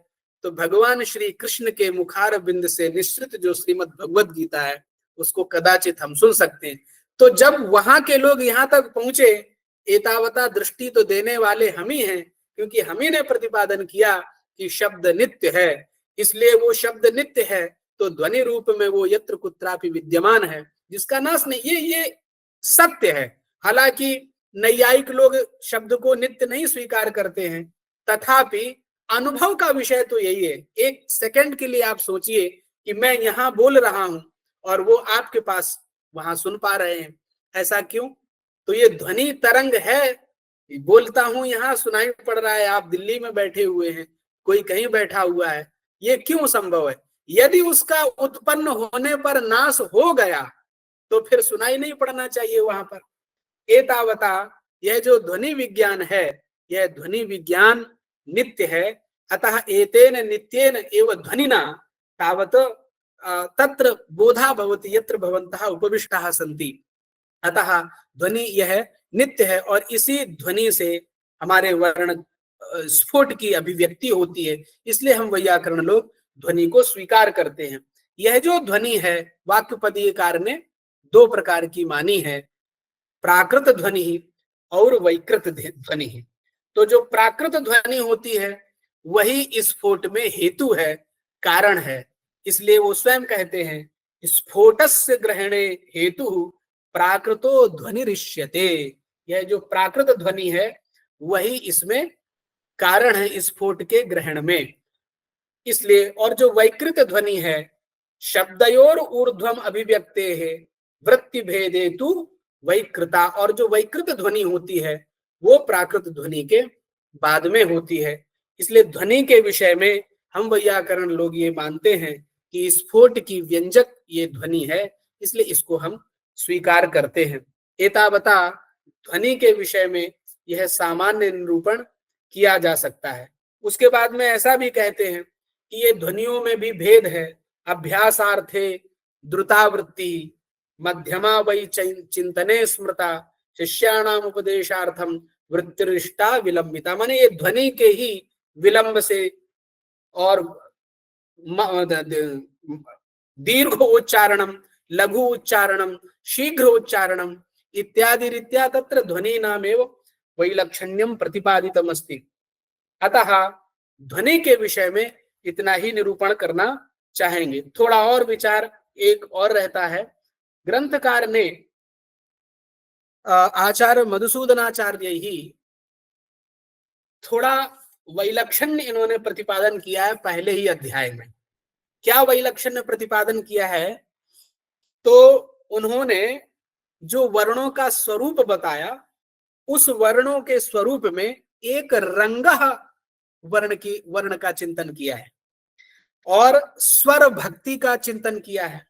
तो भगवान श्री कृष्ण के मुखार बिंद से निश्चित जो श्रीमद् भगवद गीता है उसको कदाचित हम सुन सकते हैं। तो जब वहां के लोग यहाँ तक पहुंचे, एतावता दृष्टि तो देने वाले हम ही हैं, क्योंकि हम ही ने प्रतिपादन किया कि शब्द नित्य है। इसलिए वो शब्द नित्य है तो ध्वनि रूप में वो यत्र कुत्रापि विद्यमान है, जिसका नाश नहीं। ये सत्य है। हालांकि नैयायिक लोग शब्द को नित्य नहीं स्वीकार करते हैं, तथापि अनुभव का विषय तो यही है। एक सेकंड के लिए आप सोचिए कि मैं यहाँ बोल रहा हूं और वो आपके पास वहां सुन पा रहे हैं। ऐसा क्यों? तो ये ध्वनि तरंग है। बोलता हूं यहाँ सुनाई पड़ रहा है, आप दिल्ली में बैठे हुए हैं, कोई कहीं बैठा हुआ है। ये क्यों संभव है? यदि उसका उत्पन्न होने पर नाश हो गया तो फिर सुनाई नहीं पड़ना चाहिए वहां पर। एतावता यह जो ध्वनि विज्ञान है, यह ध्वनि विज्ञान नित्य है। अतः एतेन नित्येन एव ध्वनिना तावत तत्र बोधा भवति यत्र भवन्तः उपविष्टाः सन्ति। अतः ध्वनि यह नित्य है और इसी ध्वनि से हमारे वर्ण स्फोट की अभिव्यक्ति होती है। इसलिए हम वैयाकरण लोग ध्वनि को स्वीकार करते हैं। यह जो ध्वनि है, वाक्यपदीयकार ने दो प्रकार की मानी है, प्राकृत ध्वनि और वैकृत ध्वनि। तो जो प्राकृत ध्वनि होती है वही स्फोट में हेतु है, कारण है। इसलिए वो स्वयं कहते हैं स्फोटस्य ग्रहणे हेतु प्राकृतो ध्वनिरिष्यते। यह जो प्राकृत ध्वनि है वही इसमें कारण है स्फोट के ग्रहण में। इसलिए और जो वैकृत ध्वनि है, शब्दयोर ऊर्ध्वम अभिव्यक्ते है वृत्ति भेदे तु वैकृता, और जो वैकृत ध्वनि होती है वो प्राकृत ध्वनि के बाद में होती है। इसलिए ध्वनि के विषय में हम वैयाकरण लोग ये मानते हैं कि स्फोट की व्यंजक ये ध्वनि है, इसलिए इसको हम स्वीकार करते हैं। एतावता ध्वनि के विषय में यह सामान्य निरूपण किया जा सकता है। उसके बाद में ऐसा भी कहते हैं कि ये ध्वनियों में भी भेद है। अभ्यासार्थे द्रुतावृत्ति मध्यमा वै चिंतने स्मृता शिष्याणाम उपदेशार्थम वृत्तिरिष्टा विलंबिता। माने ये ध्वनि के ही विलंब से और दीर्घ उच्चारणम, लघु उच्चारणम, शीघ्र उच्चारणम इत्यादि रीत्या तत्र ध्वनि नामेव वैलक्षण्यम प्रतिपादितमस्ति। अतः ध्वनि के विषय में इतना ही निरूपण करना चाहेंगे। थोड़ा और विचार एक और रहता है। ग्रंथकार ने आचार्य मधुसूदनाचार्य ही थोड़ा वैलक्षण्य इन्होंने प्रतिपादन किया है पहले ही अध्याय में। क्या वैलक्षण्य प्रतिपादन किया है? तो उन्होंने जो वर्णों का स्वरूप बताया, उस वर्णों के स्वरूप में एक रंगः वर्ण का चिंतन किया है और स्वर भक्ति का चिंतन किया है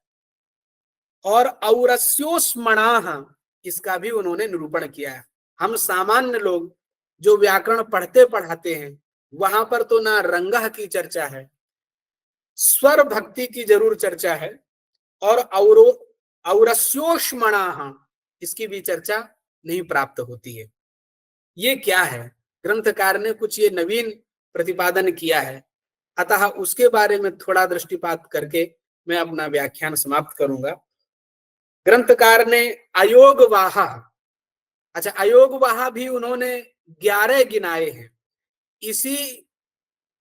और औरस्योस्मणाः इसका भी उन्होंने निरूपण किया है। हम सामान्य लोग जो व्याकरण पढ़ते पढ़ाते हैं वहां पर तो ना रंगः की चर्चा है, स्वर भक्ति की जरूर चर्चा है और औरस्योष्मणाः इसकी भी चर्चा नहीं प्राप्त होती है। ये क्या है? ग्रंथकार ने कुछ ये नवीन प्रतिपादन किया है, अतः उसके बारे में थोड़ा दृष्टिपात करके मैं अपना व्याख्यान समाप्त करूंगा। ग्रंथकार ने अयोगवाह, अच्छा अयोगवाह भी उन्होंने 11 गिनाए हैं। इसी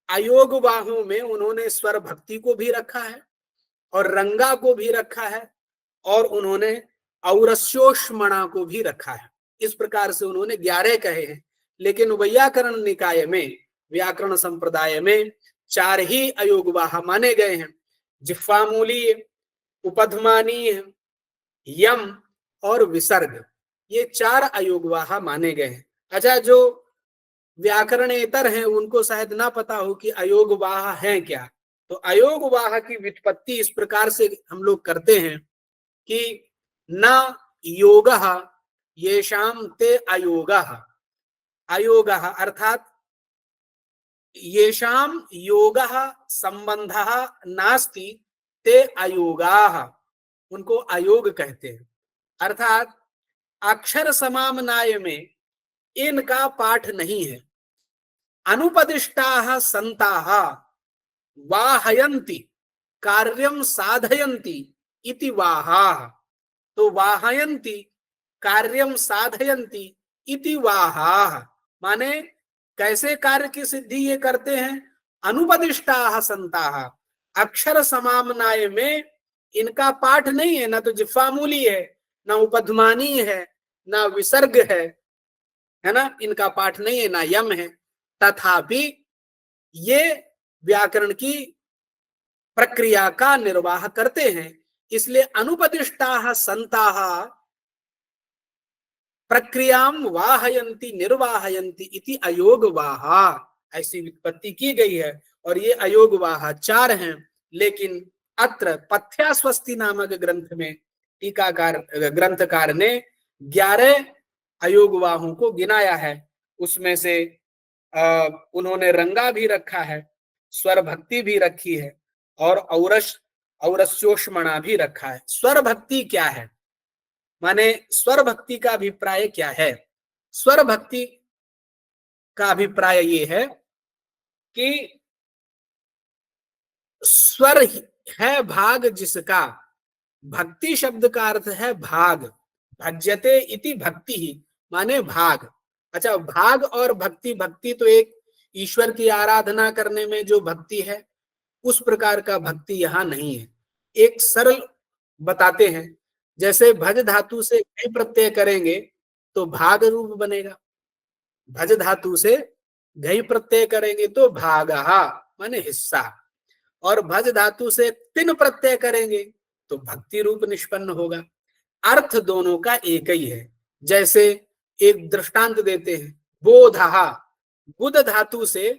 अयोगवाहों में उन्होंने स्वर भक्ति को भी रखा है और रंगा को भी रखा है और उन्होंने औरस्योष्मणा को भी रखा है। इस प्रकार से उन्होंने 11 कहे हैं, लेकिन वैयाकरण निकाय में, व्याकरण संप्रदाय में 4 ही अयोगवाह माने गए हैं। जिह्वामूलीय, उपधमानीय, यम और विसर्ग, ये 4 अयोगवाह माने गए हैं। अच्छा, जो व्याकरणेतर हैं उनको शायद ना पता हो कि अयोगवाह हैं क्या। तो अयोगवाह की व्युत्पत्ति इस प्रकार से हम लोग करते हैं कि न योगः येषाम ते अयोगः, अयोगः अर्थात येषाम योगः संबंधः नास्ति ते अयोगाः, उनको अयोग कहते हैं। अर्थात अक्षर समामनाय में इनका पाठ नहीं है। अनुपदिष्टाः संताः वाहयन्ति कार्यम साधयन्ति इति वाहाः। तो वाहयन्ति कार्यम साधयन्ति इति वाहाः माने कैसे कार्य की सिद्धि ये करते हैं? अनुपदिष्टाः संताः, अक्षर समामनाय में इनका पाठ नहीं है, ना तो जिह्वामूली है, ना उपध्मानी है, ना विसर्ग है ना, इनका पाठ नहीं है, ना यम है। तथापि ये व्याकरण की प्रक्रिया का निर्वाह करते हैं, इसलिए अनुपदिष्टाः संताः प्रक्रियाम वाहयन्ति निर्वाहयन्ति इति अयोगवाहा, ऐसी व्युत्पत्ति की गई है। और ये अयोगवाहा 4 हैं, लेकिन अत्र पथ्यास्वस्ति नामक ग्रंथ में टीकाकार ग्रंथकार ने 11 अयोगवाहों को गिनाया है। उसमें से उन्होंने रंगा भी रखा है, स्वर भक्ति भी रखी है और औरस्योष्मणा भी रखा है। स्वर भक्ति क्या है? माने स्वर भक्ति का अभिप्राय क्या है? स्वर भक्ति का अभिप्राय ये है कि स्वर है भाग जिसका, भक्ति शब्द का अर्थ है भाग, भज्यते इति भक्ति ही माने भाग। अच्छा, भाग और भक्ति, भक्ति तो एक ईश्वर की आराधना करने में जो भक्ति है उस प्रकार का भक्ति यहाँ नहीं है। एक सरल बताते हैं, जैसे भज धातु से घई प्रत्यय करेंगे तो भाग रूप बनेगा, भज धातु से घई प्रत्यय करेंगे तो भागहा माने हिस्सा, और भज धातु से तिन प्रत्यय करेंगे तो भक्ति रूप निष्पन्न होगा। अर्थ दोनों का एक ही है। जैसे एक दृष्टांत देते हैं, बोधहा, बुध धातु से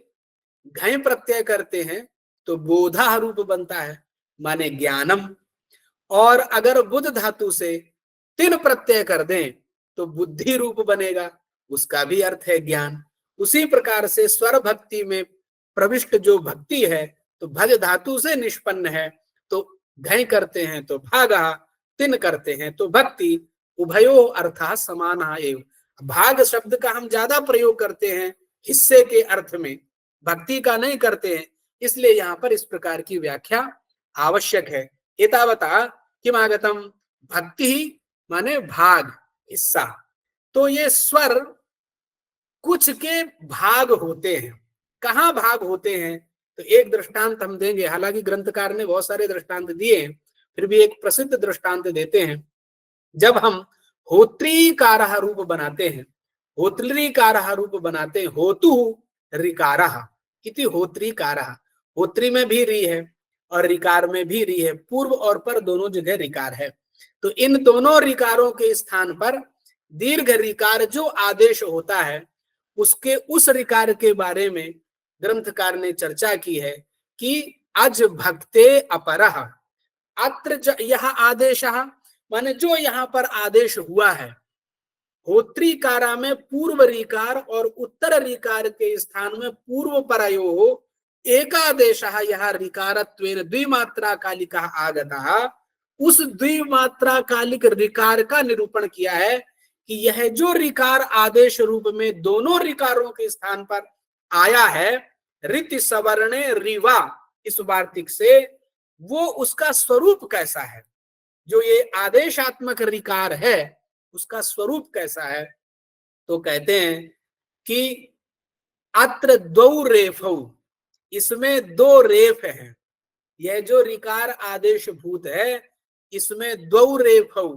घय प्रत्यय करते हैं तो बोधा रूप बनता है माने ज्ञानम, और अगर बुध धातु से तिन प्रत्यय कर दें तो बुद्धि रूप बनेगा, उसका भी अर्थ है ज्ञान। उसी प्रकार से स्वर भक्ति में प्रविष्ट जो भक्ति है तो भज धातु से निष्पन्न है, तो घय करते हैं तो भागा, भक्तिन करते हैं। तो भक्ति उभयो अर्थः समानः एव। भाग शब्द का हम ज्यादा प्रयोग करते हैं हिस्से के अर्थ में, भक्ति का नहीं करते हैं, इसलिए यहाँ पर इस प्रकार की व्याख्या आवश्यक है। एतावता किम आगतम, भक्ति ही माने भाग, हिस्सा। तो ये स्वर कुछ के भाग होते हैं। कहाँ भाग होते हैं? तो एक दृष्टांत हम देंगे, हालांकि ग्रंथकार ने बहुत सारे दृष्टांत दिए हैं, फिर भी एक प्रसिद्ध दृष्टांत देते हैं। जब हम होत्रीकारः रूप बनाते हैं, होत्रीकारः रूप बनाते हैं, होतु ऋकारः इति होत्रीकारः, होत्री में भी री है और ऋकार में भी री है, पूर्व और पर दोनों जगह ऋकार है। तो इन दोनों ऋकारों के स्थान पर दीर्घ ऋकार जो आदेश होता है, उसके उस ऋकार के बारे में ग्रंथकार ने चर्चा की है कि अज भक्ते अपरः, अत्र यह आदेश माने जो यहाँ पर आदेश हुआ है, होत्रीकारा में पूर्व ऋकार और उत्तर ऋकार के स्थान में पूर्व परयो एकादेश यह ऋकारत्वेन द्विमात्रा कालिका आगतः, उस द्विमात्रा कालिक ऋकार का निरूपण किया है कि यह जो ऋकार आदेश रूप में दोनों ऋकारों के स्थान पर आया है, ऋति सवर्णे रिवा इस वार्तिक से, वो उसका स्वरूप कैसा है, जो ये आदेशात्मक ऋकार है उसका स्वरूप कैसा है। तो कहते हैं कि अत्र द्वौ रेफौ, इसमें दो रेफ हैं। यह जो ऋकार आदेश भूत है इसमें द्वौ रेफौ,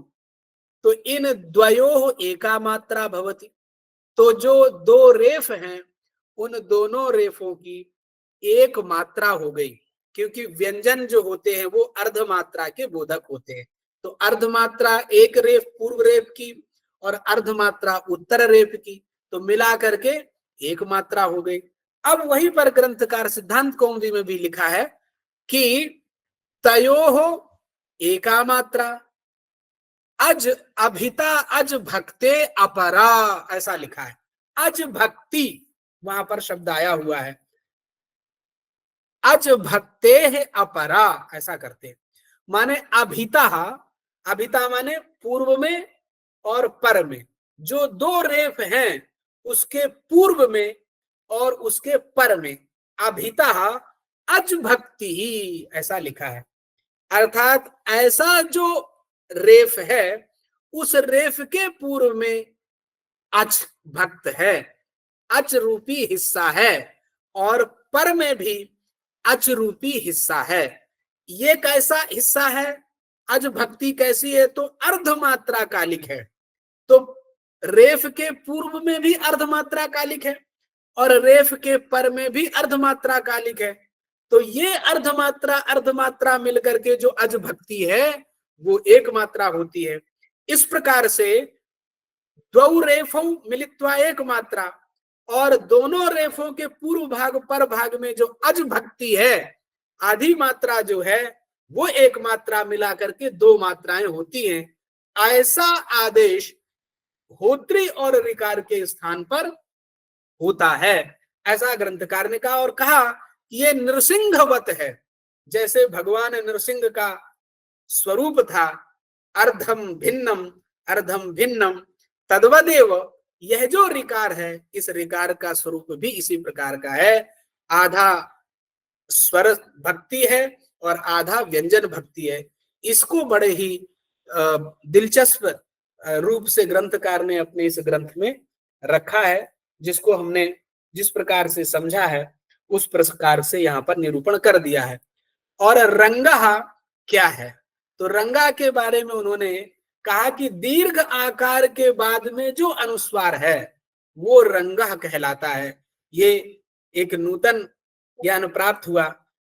तो इन द्वयोः एका मात्रा भवति। तो जो दो रेफ हैं उन दोनों रेफों की एक मात्रा हो गई, क्योंकि व्यंजन जो होते हैं वो अर्धमात्रा के बोधक होते हैं। तो अर्धमात्रा एक रेफ पूर्व रेफ की और अर्धमात्रा उत्तर रेफ की, तो मिला करके एक मात्रा हो गई। अब वहीं पर ग्रंथकार सिद्धांत कौमुदी में भी लिखा है कि तयोः एका मात्रा, अज अभिता अज भक्ते अपरा, ऐसा लिखा है। अज भक्ति वहां पर शब्द आया हुआ है, अज भक्ते है अपरा, ऐसा करते हैं। माने अभिता, अभिता माने पूर्व में और पर में, जो दो रेफ हैं उसके पूर्व में और उसके पर में अभिता अज भक्ति ही, ऐसा लिखा है। अर्थात ऐसा जो रेफ है उस रेफ के पूर्व में अच भक्त है, अच रूपी हिस्सा है, और पर में भी अच रूपी हिस्सा है। ये कैसा हिस्सा है? अज भक्ति कैसी है? तो अर्धमात्रा कालिक है। तो रेफ के पूर्व में भी अर्धमात्रा कालिक है और रेफ के पर में भी अर्धमात्रा कालिक है। तो ये अर्धमात्रा अर्धमात्रा मिलकर के जो अज भक्ति है वो एक मात्रा होती है। इस प्रकार से द्वौ रेफौ मिलित्वा एक मात्रा, और दोनों रेफों के पूर्व भाग पर भाग में जो अज भक्ति है, आधी मात्रा जो है वो एक मात्रा मिला करके दो मात्राएं होती हैं। ऐसा आदेश होत्री और ऋकार के स्थान पर होता है, ऐसा ग्रंथकार ने कहा। और कहा ये नृसिंहवत है, जैसे भगवान नृसिंह का स्वरूप था, अर्धम भिन्नम तद्वदेव, यह जो ऋकार है इस ऋकार का स्वरूप भी इसी प्रकार का है। आधा स्वर भक्ति है और आधा व्यंजन भक्ति है। इसको बड़े ही दिलचस्प रूप से ग्रंथकार ने अपने इस ग्रंथ में रखा है, जिसको हमने जिस प्रकार से समझा है उस प्रकार से यहाँ पर निरूपण कर दिया है। और रंगा क्या है? तो रंगा के बारे में उन्होंने कहा कि दीर्घ आकार के बाद में जो अनुस्वार है वो रंगा कहलाता है। ये एक नूतन ज्ञान प्राप्त हुआ।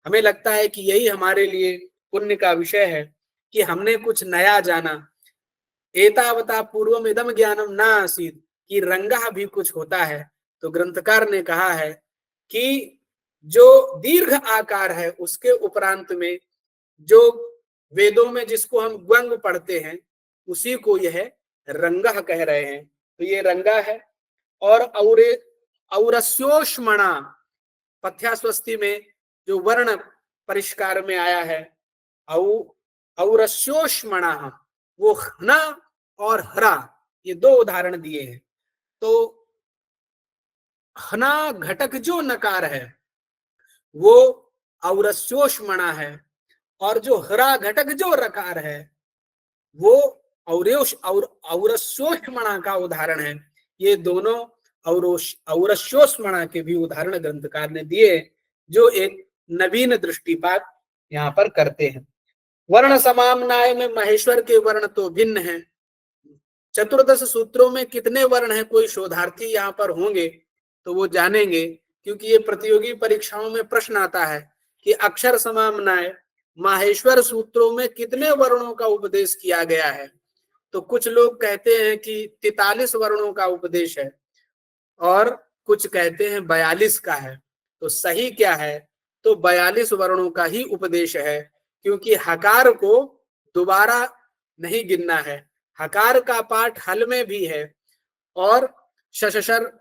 हमें लगता है कि यही हमारे लिए पुण्य का विषय है कि हमने कुछ नया जाना। एतावता पूर्वम इदम ज्ञानम न आसीत्, कि रंगा भी कुछ होता है। तो ग्रंथकार ने कहा है कि जो दीर्घ आकार है उसके उपरांत में जो वेदों में जिसको हम ग्वंग पढ़ते हैं उसी को यह रंगा कह रहे हैं। तो ये रंगा है। और औरस्योष्मणा, पथ्यास्वस्ति में जो वर्ण परिष्कार में आया है, औरस्योष्मणा, वो हना और हरा, ये दो उदाहरण दिए हैं। तो हना घटक जो नकार है वो औरस्योष्मणा है, और जो हरा घटक जो रकार है वो औरस्योष्मणा का उदाहरण है। ये दोनों औरस्योष्मणा के भी उदाहरण ग्रंथकार ने दिए, जो एक नवीन दृष्टिपात यहाँ पर करते हैं। वर्ण समामनाय में महेश्वर के वर्ण तो भिन्न हैं। चतुर्दश सूत्रों में कितने वर्ण हैं, कोई शोधार्थी यहाँ पर होंगे तो वो जानेंगे, क्योंकि ये प्रतियोगी परीक्षाओं में प्रश्न आता है कि अक्षर समामनाय माहेश्वर सूत्रों में कितने वर्णों का उपदेश किया गया है। तो कुछ लोग कहते हैं कि 43 वर्णों का उपदेश है, और कुछ कहते हैं 42 का है। तो सही क्या है? तो 42 वर्णों का ही उपदेश है, क्योंकि हकार को दोबारा नहीं गिनना है। हकार का पाठ हल में भी है और शशर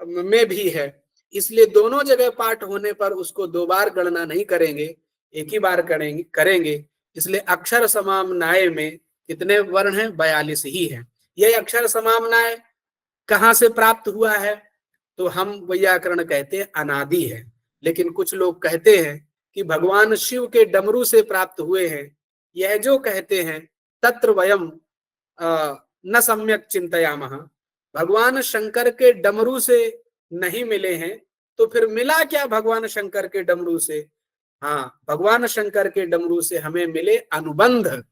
में भी है, इसलिए दोनों जगह पाठ होने पर उसको दो बार गणना नहीं करेंगे, एक ही बार करेंगे। इसलिए अक्षर समामनाय में कितने वर्ण हैं? 42 ही है। यह अक्षर समामनाय कहाँ से प्राप्त हुआ है? तो हम वैयाकरण कहते हैं अनादि है, लेकिन कुछ लोग कहते हैं कि भगवान शिव के डमरू से प्राप्त हुए हैं। यह जो कहते हैं तत्र वयम न सम्यक चिंतयामः, भगवान शंकर के डमरू से नहीं मिले हैं, तो फिर मिला क्या भगवान शंकर के डमरू से? हाँ, भगवान शंकर के डमरू से हमें मिले अनुबंध,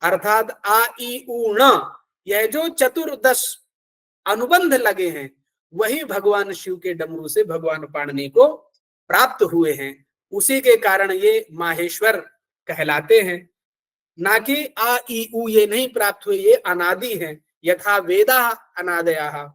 अर्थात आ ई उ ण, यह जो चतुर्दश अनुबंध लगे हैं वही भगवान शिव के डमरू से भगवान पाणिनि को प्राप्त हुए हैं। उसी के कारण ये माहेश्वर कहलाते हैं, ना कि आ ई उ ये नहीं प्राप्त हुए, ये अनादि हैं। यथा वेदा अनादयाः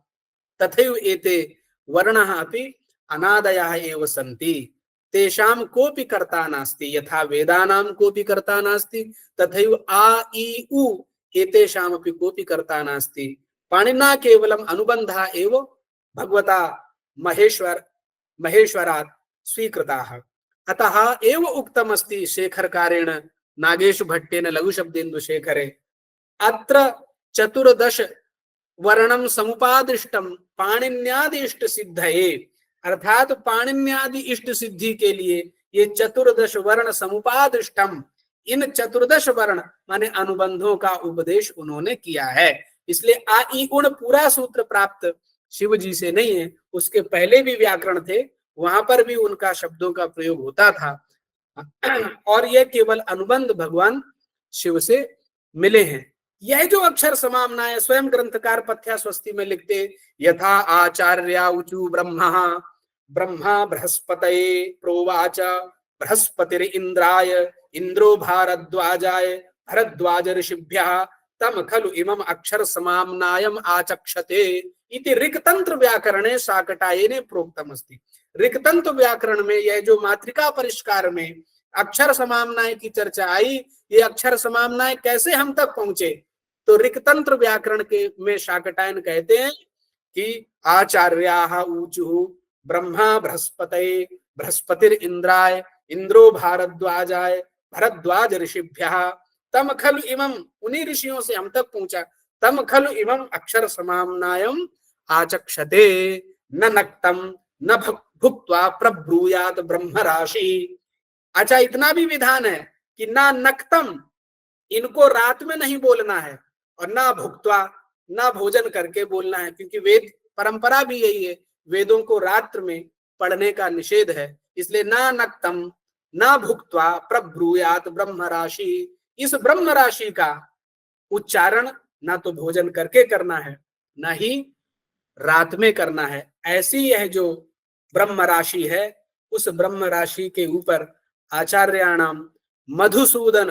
तथैव एते वर्णाः अपि अनादयाः एव सन्ति, तेषां कोऽपि कर्ता नास्ति। यथा वेदानां कोऽपि कर्ता नास्ति तथैव आ ई उ एतेषामपि कोऽपि कर्ता नास्ति। पाणिना केवलम अनुबंधा एव भगवता महेश्वरात् स्वीकृताः। अतः एव उक्तमस्ति शेखरकारेण नागेश भट्टेन लघु शब्देन्दु शेखरे, अत्र चतुर्दश वर्णम समुपादिष्टम पाणिन्यादि इष्ट सिद्धये, अर्थात पाणिन्यादि इष्ट सिद्धि के लिए ये चतुर्दश वर्ण समुपादिष्टम, इन चतुर्दश वर्ण माने अनुबंधों का उपदेश उन्होंने किया है। इसलिए आ ई उण पूरा सूत्र प्राप्त शिव जी से नहीं है, उसके पहले भी व्याकरण थे, वहां पर भी उनका शब्दों का प्रयोग होता था, और यह केवल अनुबंध भगवान शिव से मिले हैं। यह जो अक्षर समामना है, स्वयं ग्रंथकार पथ्या स्वस्ति में लिखते, यथा आचार्या ऊचु ब्रह्मा बृहस्पतये प्रोवाच बृहस्पतिर इंद्राय इंद्रो भारद्वाजाय भरद्वाज ऋषिभ्यः तम खलु इमम अक्षर समामनायम आचक्षते इति ऋक्तंत्र व्याकरणे शाकटायने प्रोक्तम अस्ति। ऋक्तंत्र व्याकरण में यह जो मातृका परिष्कार में अक्षर समामनाय की चर्चा आई, ये अक्षर समामनाय कैसे हम तक पहुंचे? तो ऋक्तंत्र व्याकरण के में शाकटायन कहते हैं कि आचार्याः ऊचुः ब्रह्मा बृहस्पतये बृहस्पतिर इंद्राय इंद्रो भारद्वाजाय भरद्वाज ऋषिभ्यः तम खलु इमम, उन्हीं ऋषियों से हम तक पहुंचा, तम खलु इमम अक्षर समामनायम आचक्षते न नक्तम न भुक्त्वा प्रब्रूयात ब्रह्म राशि। अच्छा, इतना भी विधान है कि ना नक्तम, इनको रात में नहीं बोलना है, और ना भुक्त्वा, ना भोजन करके बोलना है, क्योंकि वेद परंपरा भी यही है, वेदों को रात्र में पढ़ने का निषेध है। इसलिए ना नक्तम ना भुक्त्वा प्रब्रूयात ब्रह्म राशि, इस ब्रह्म राशि का उच्चारण ना तो भोजन करके करना है, ना ही रात में करना है। ऐसी यह जो ब्रह्म राशि है, उस ब्रह्म राशि के ऊपर आचार्याणाम मधुसूदन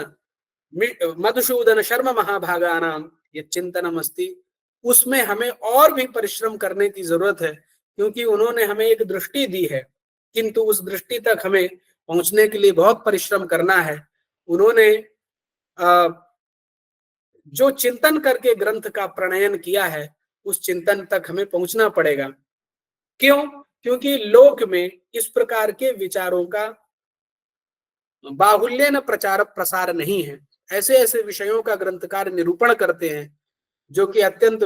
शर्मा महाभागानाम ये चिंतनम अस्ति, उसमें हमें और भी परिश्रम करने की जरूरत है, क्योंकि उन्होंने हमें एक दृष्टि दी है, किंतु उस दृष्टि तक हमें पहुंचने के लिए बहुत परिश्रम करना है। उन्होंने जो चिंतन करके ग्रंथ का प्रणयन किया है, उस चिंतन तक हमें पहुंचना पड़ेगा। क्यों? क्योंकि लोक में इस प्रकार के विचारों का बाहुल्य न प्रचार प्रसार नहीं है। ऐसे ऐसे विषयों का ग्रंथकार निरूपण करते हैं जो कि अत्यंत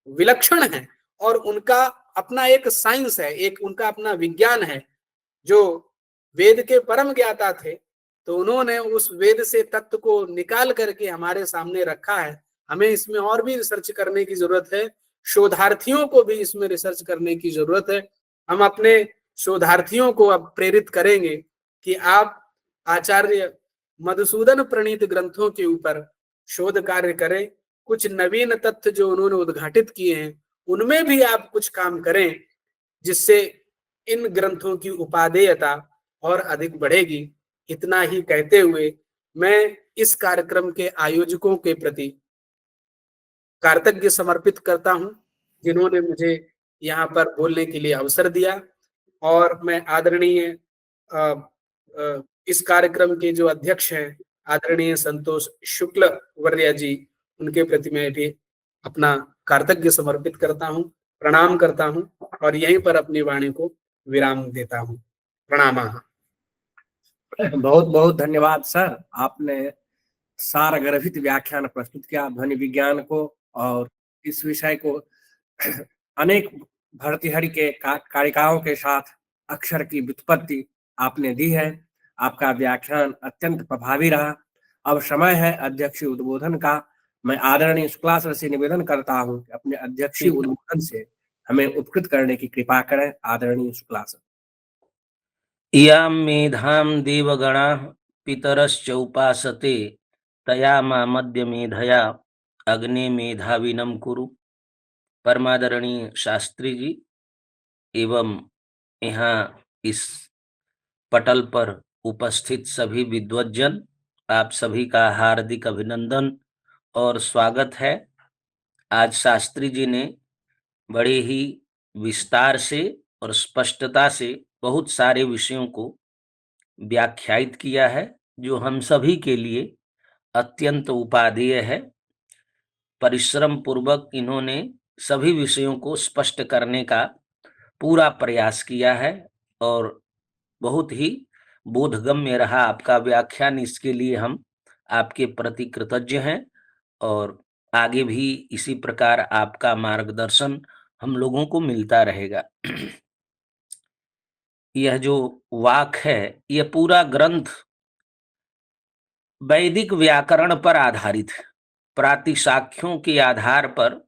विलक्षण है, और उनका अपना एक साइंस है, एक उनका अपना विज्ञान है। जो वेद के परम ज्ञाता थे, तो उन्होंने उस वेद से तत्व को निकाल करके हमारे सामने रखा है। हमें इसमें और भी रिसर्च करने की जरूरत है, शोधार्थियों को भी इसमें रिसर्च करने की जरूरत है। हम अपने शोधार्थियों को अब प्रेरित करेंगे कि आप आचार्य मधुसूदन प्रणीत ग्रंथों के ऊपर शोध कार्य करें। कुछ नवीन तथ्य जो उन्होंने उद्घाटित किए हैं उनमें भी आप कुछ काम करें, जिससे इन ग्रंथों की उपादेयता और अधिक बढ़ेगी। इतना ही कहते हुए मैं इस कार्यक्रम के आयोजकों के प्रति कृतज्ञ समर्पित करता हूं, जिन्होंने मुझे यहाँ पर बोलने के लिए अवसर दिया। और मैं आदरणीय इस कार्यक्रम के जो अध्यक्ष हैं आदरणीय संतोष शुक्ल वर्या जी, उनके प्रति मैं भी अपना कृतज्ञ समर्पित करता हूं, प्रणाम करता हूं और यहीं पर अपनी वाणी को विराम देता हूं। प्रणाम। बहुत बहुत धन्यवाद सर, आपने सारगर्भित व्याख्यान प्रस्तुत किया ध्वनि विज्ञान को, और इस विषय को अनेक भर्तृहरि के कारिकाओं के साथ अक्षर की व्युत्पत्ति आपने दी है। आपका व्याख्यान अत्यंत प्रभावी रहा। अब समय है अध्यक्षीय उद्बोधन का। मैं आदरणीय शुक्ला सर से निवेदन करता हूं कि अपने अध्यक्षीय उद्बोधन से हमें उपकृत करने की कृपा करें। आदरणीय शुक्ला सर। यां मेधां देवगणाः पितरश्च उपासते तया मामद्य मेधया अग्ने मेधाविनं कुरु। परमादरणीय शास्त्री जी एवं यहाँ इस पटल पर उपस्थित सभी विद्वज्जन, आप सभी का हार्दिक अभिनंदन और स्वागत है। आज शास्त्री जी ने बड़े ही विस्तार से और स्पष्टता से बहुत सारे विषयों को व्याख्यायित किया है, जो हम सभी के लिए अत्यंत उपादेय है। परिश्रम पूर्वक इन्होंने सभी विषयों को स्पष्ट करने का पूरा प्रयास किया है और बहुत ही बोधगम्य रहा आपका व्याख्यान। इसके लिए हम आपके प्रति कृतज्ञ हैं और आगे भी इसी प्रकार आपका मार्गदर्शन हम लोगों को मिलता रहेगा। यह जो वाक है, यह पूरा ग्रंथ वैदिक व्याकरण पर आधारित है। प्रातिशाख्यों के आधार पर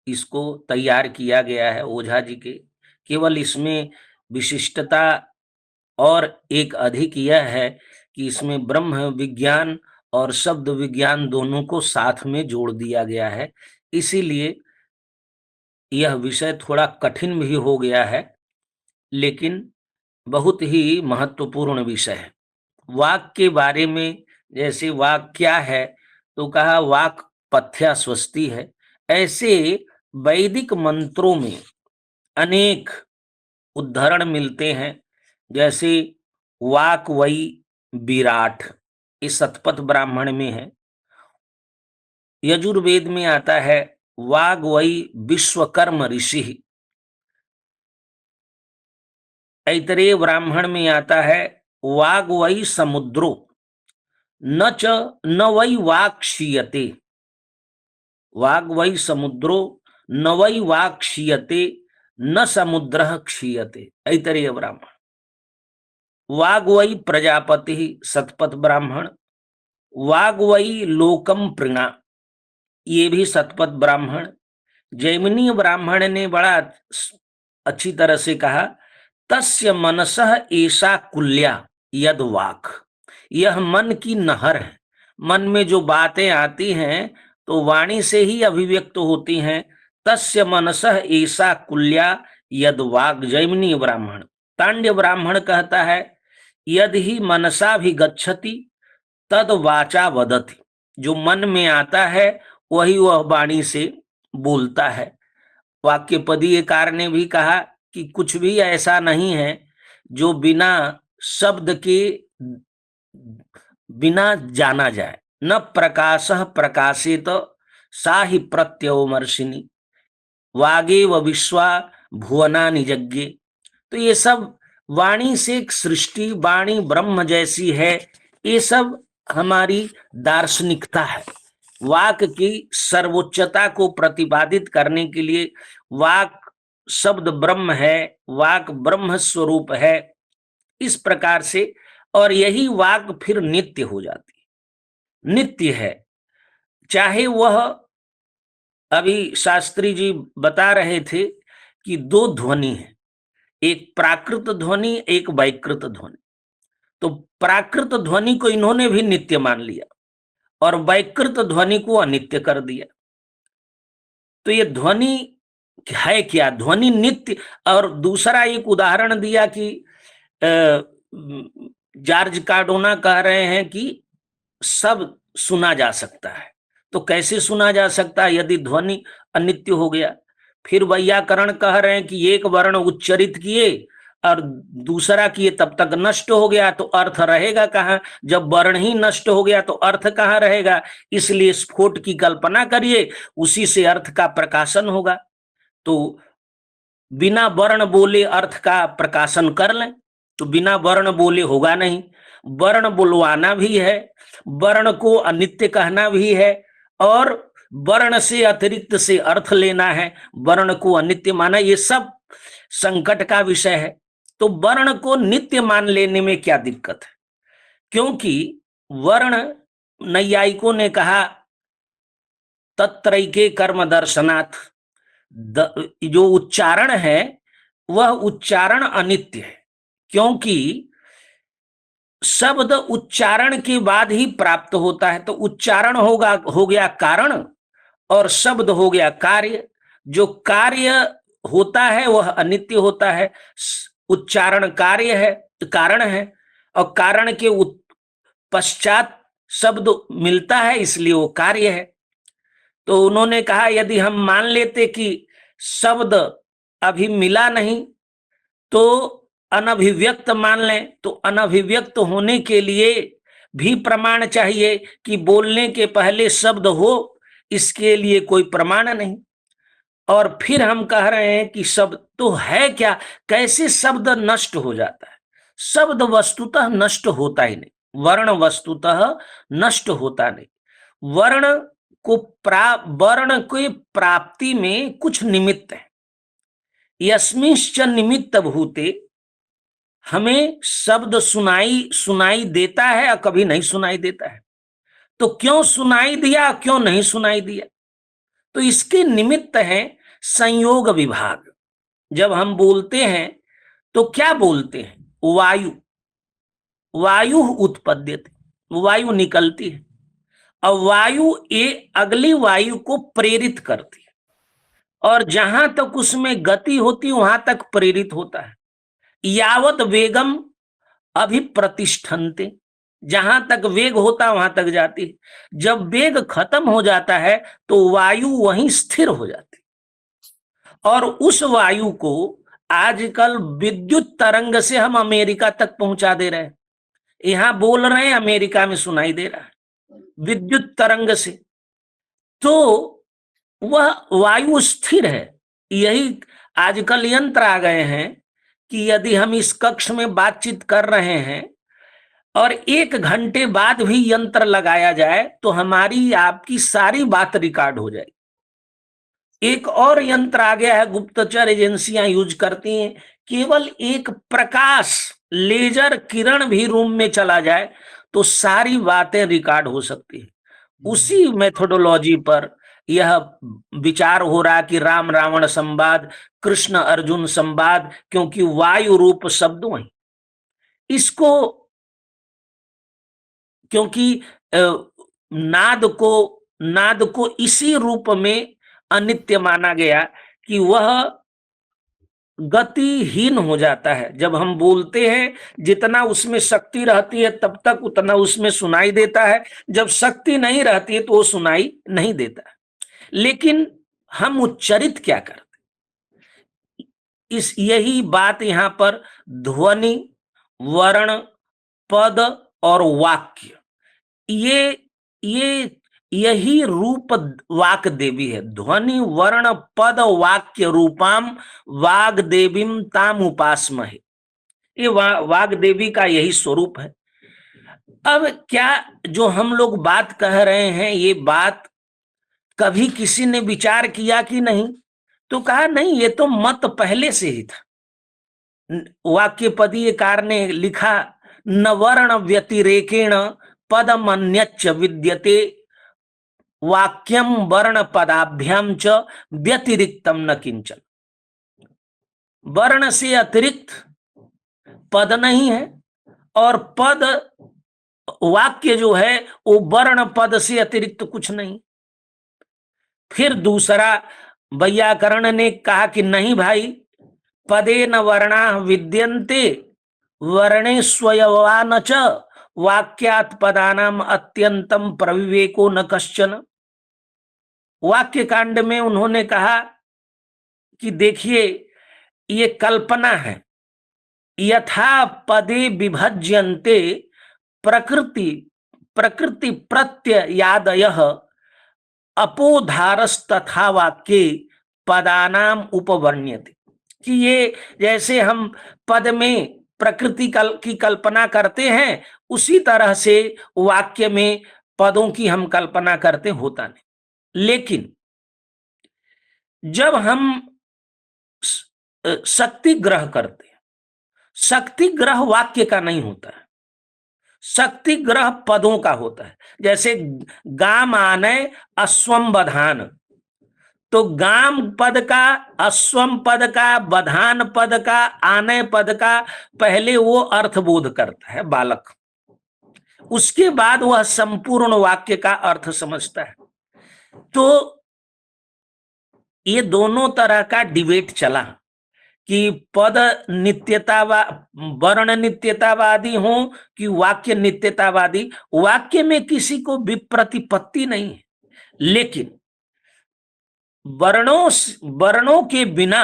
इसको तैयार किया गया है ओझा जी के। केवल इसमें विशिष्टता और एक अधिक यह है कि इसमें ब्रह्म विज्ञान और शब्द विज्ञान दोनों को साथ में जोड़ दिया गया है। इसीलिए यह विषय थोड़ा कठिन भी हो गया है, लेकिन बहुत ही महत्वपूर्ण विषय है। वाक के बारे में, जैसे वाक क्या है, तो कहा वाक पथ्या स्वस्ति है। ऐसे वैदिक मंत्रों में अनेक उद्धरण मिलते हैं, जैसे वाक वै विराट, इस शतपथ ब्राह्मण में है। यजुर्वेद में आता है वाग वै विश्वकर्म ऋषि। ऐतरेय ब्राह्मण में आता है वाग वै समुद्रो न वै वाक् क्षीयते। वाग वै समुद्रो न वै वाक् क्षीयते न समुद्रः क्षीयते। ऐतरेय ब्राह्मण। वाग वै प्रजापति शतपथ ब्राह्मण। वाग वै लोकम प्रणा, ये भी शतपथ ब्राह्मण। जैमिनीय ब्राह्मण ने बड़ा अच्छी तरह से कहा तस्य मनसः एषा कुल्या यद वाक, यह मन की नहर है। मन में जो बातें आती हैं तो वाणी से ही अभिव्यक्त होती हैं। तस्य मनसः एषा कुल्या यद वाक, जैमिनीय ब्राह्मण। तांड्य ब्राह्मण कहता है यदि ही मनसा भी गच्छति तद वाचा वदति, जो मन में आता है वही वह वाणी से बोलता है। वाक्यपदीयकार ने भी कहा कि कुछ भी ऐसा नहीं है जो बिना शब्द के बिना जाना जाए। न प्रकाशः प्रकाशित सा ही प्रत्यवमर्शिनी, वागे व विश्वा भुवना निजज्ञे। तो ये सब वाणी से सृष्टि, वाणी ब्रह्म जैसी है, ये सब हमारी दार्शनिकता है। वाक की सर्वोच्चता को प्रतिपादित करने के लिए वाक शब्द ब्रह्म है, वाक ब्रह्म स्वरूप है, इस प्रकार से। और यही वाक फिर नित्य हो जाती है, नित्य है। चाहे वह, अभी शास्त्री जी बता रहे थे कि दो ध्वनि है, एक प्राकृत ध्वनि, एक वैकृत ध्वनि। तो प्राकृत ध्वनि को इन्होंने भी नित्य मान लिया और वैकृत ध्वनि को अनित्य कर दिया। तो ये ध्वनि है क्या? ध्वनि नित्य। और दूसरा एक उदाहरण दिया कि जॉर्ज कार्डोना कह रहे हैं कि सब सुना जा सकता है। तो कैसे सुना जा सकता है यदि ध्वनि अनित्य हो गया? फिर वैयाकरण कह रहे हैं कि एक वर्ण उच्चरित किए और दूसरा किए तब तक नष्ट हो गया, तो अर्थ रहेगा कहाँ? जब वर्ण ही नष्ट हो गया तो अर्थ कहाँ रहेगा? इसलिए स्फोट की कल्पना करिए, उसी से अर्थ का प्रकाशन होगा। तो बिना वर्ण बोले अर्थ का प्रकाशन कर लें, तो बिना वर्ण बोले होगा नहीं। वर्ण बुलवाना भी है, वर्ण को अनित्य कहना भी है, और वर्ण से अतिरिक्त से अर्थ लेना है, वर्ण को अनित्य माना, ये सब संकट का विषय है। तो वर्ण को नित्य मान लेने में क्या दिक्कत है? क्योंकि वर्ण, नैयायिकों ने कहा तत्रैके कर्म दर्शनात्, जो उच्चारण है वह उच्चारण अनित्य है, क्योंकि शब्द उच्चारण के बाद ही प्राप्त होता है। तो उच्चारण हो गया कारण और शब्द हो गया कार्य। जो कार्य होता है वह अनित्य होता है। उच्चारण कार्य है, कारण है, और कारण के पश्चात शब्द मिलता है, इसलिए वो कार्य है। तो उन्होंने कहा यदि हम मान लेते कि शब्द अभी मिला नहीं तो अनभिव्यक्त मान लें, तो अनभिव्यक्त होने के लिए भी प्रमाण चाहिए कि बोलने के पहले शब्द हो, इसके लिए कोई प्रमाण नहीं। और फिर हम कह रहे हैं कि शब्द तो है क्या? कैसे शब्द नष्ट हो जाता है? शब्द वस्तुतः नष्ट होता ही नहीं, वर्ण वस्तुतः नष्ट होता नहीं। वर्ण के प्राप्ति में कुछ निमित्त है। यस्मिंश्च निमित्त भूते, हमें शब्द सुनाई देता है और कभी नहीं सुनाई देता है। तो क्यों सुनाई दिया, क्यों नहीं सुनाई दिया? तो इसके निमित्त है संयोग विभाग। जब हम बोलते हैं तो क्या बोलते हैं? वायु, वायु उत्पद्यते, वायु निकलती है, और वायु अगली वायु को प्रेरित करती है, और जहां तक उसमें गति होती वहां तक प्रेरित होता है। यावत वेगम अभिप्रतिष्ठन्ते, जहां तक वेग होता वहां तक जाती है। जब वेग खत्म हो जाता है तो वायु वहीं स्थिर हो जाती है, और उस वायु को आजकल विद्युत तरंग से हम अमेरिका तक पहुंचा दे रहे हैं। यहां बोल रहे हैं, अमेरिका में सुनाई दे रहा है विद्युत तरंग से। तो वह वायु स्थिर है। यही आजकल यंत्र आ गए हैं कि यदि हम इस कक्ष में बातचीत कर रहे हैं और 1 घंटे बाद भी यंत्र लगाया जाए तो हमारी आपकी सारी बात रिकॉर्ड हो जाएगी। एक और यंत्र आ गया है, गुप्तचर एजेंसियां यूज करती हैं, केवल एक प्रकाश लेजर किरण भी रूम में चला जाए तो सारी बातें रिकॉर्ड हो सकती है। उसी मेथोडोलॉजी पर यह विचार हो रहा कि राम रावण संवाद, कृष्ण अर्जुन संवाद, क्योंकि वायु रूप शब्द वही इसको, क्योंकि नाद को इसी रूप में अनित्य माना गया कि वह गतिहीन हो जाता है। जब हम बोलते हैं जितना उसमें शक्ति रहती है तब तक उतना उसमें सुनाई देता है, जब शक्ति नहीं रहती है तो वो सुनाई नहीं देता है। लेकिन हम उच्चरित क्या करते? यही बात यहां पर ध्वनि, वर्ण, पद और वाक्य, ये यही रूप वाक देवी है। ध्वनि वर्ण पद वाक्य रूपाम वाग देवीम ताम उपासमहे, ये वाग देवी का यही स्वरूप है। अब क्या जो हम लोग बात कह रहे हैं, ये बात कभी किसी ने विचार किया कि नहीं? तो कहा नहीं, ये तो मत पहले से ही था। वाक्यपदीयकार ने लिखा, न वर्ण व्यतिरेकेण पदमन्यच्च विद्यते, वाक्यम वर्ण पदाभ्याम च व्यतिरिक्तम न किंचन। वर्ण से अतिरिक्त पद नहीं है, और पद वाक्य जो है वो वर्ण पद से अतिरिक्त कुछ नहीं। फिर दूसरा वैयाकरण ने कहा कि नहीं भाई, पदे न वर्णा विद्यन्ते वर्णे स्वयवान च वाक्यात् पदानाम अत्यंतम प्रविवेको न कश्चन। वाक्य कांड में उन्होंने कहा कि देखिए, ये कल्पना है। यथा पदे विभज्यन्ते प्रकृति प्रकृति प्रत्ययादयः अपोधारस्तथा वाक्ये पदानाम उपवर्ण्यते। कि ये जैसे हम पद में प्रकृति की कल्पना करते हैं, उसी तरह से वाक्य में पदों की हम कल्पना करते होता नहीं। लेकिन जब हम शक्ति ग्रह करते हैं, शक्ति ग्रह वाक्य का नहीं होता है, शक्ति ग्रह पदों का होता है। जैसे गाम आने अश्वम बधान, तो गाम पद का, अश्वम पद का, बधान पद का, आने पद का पहले वो अर्थबोध करता है बालक, उसके बाद वह संपूर्ण वाक्य का अर्थ समझता है। तो ये दोनों तरह का डिबेट चला कि पद वर्ण नित्यतावादी हो कि वाक्य नित्यतावादी। वाक्य में किसी को विप्रतिपत्ति नहीं है, लेकिन वर्णों के बिना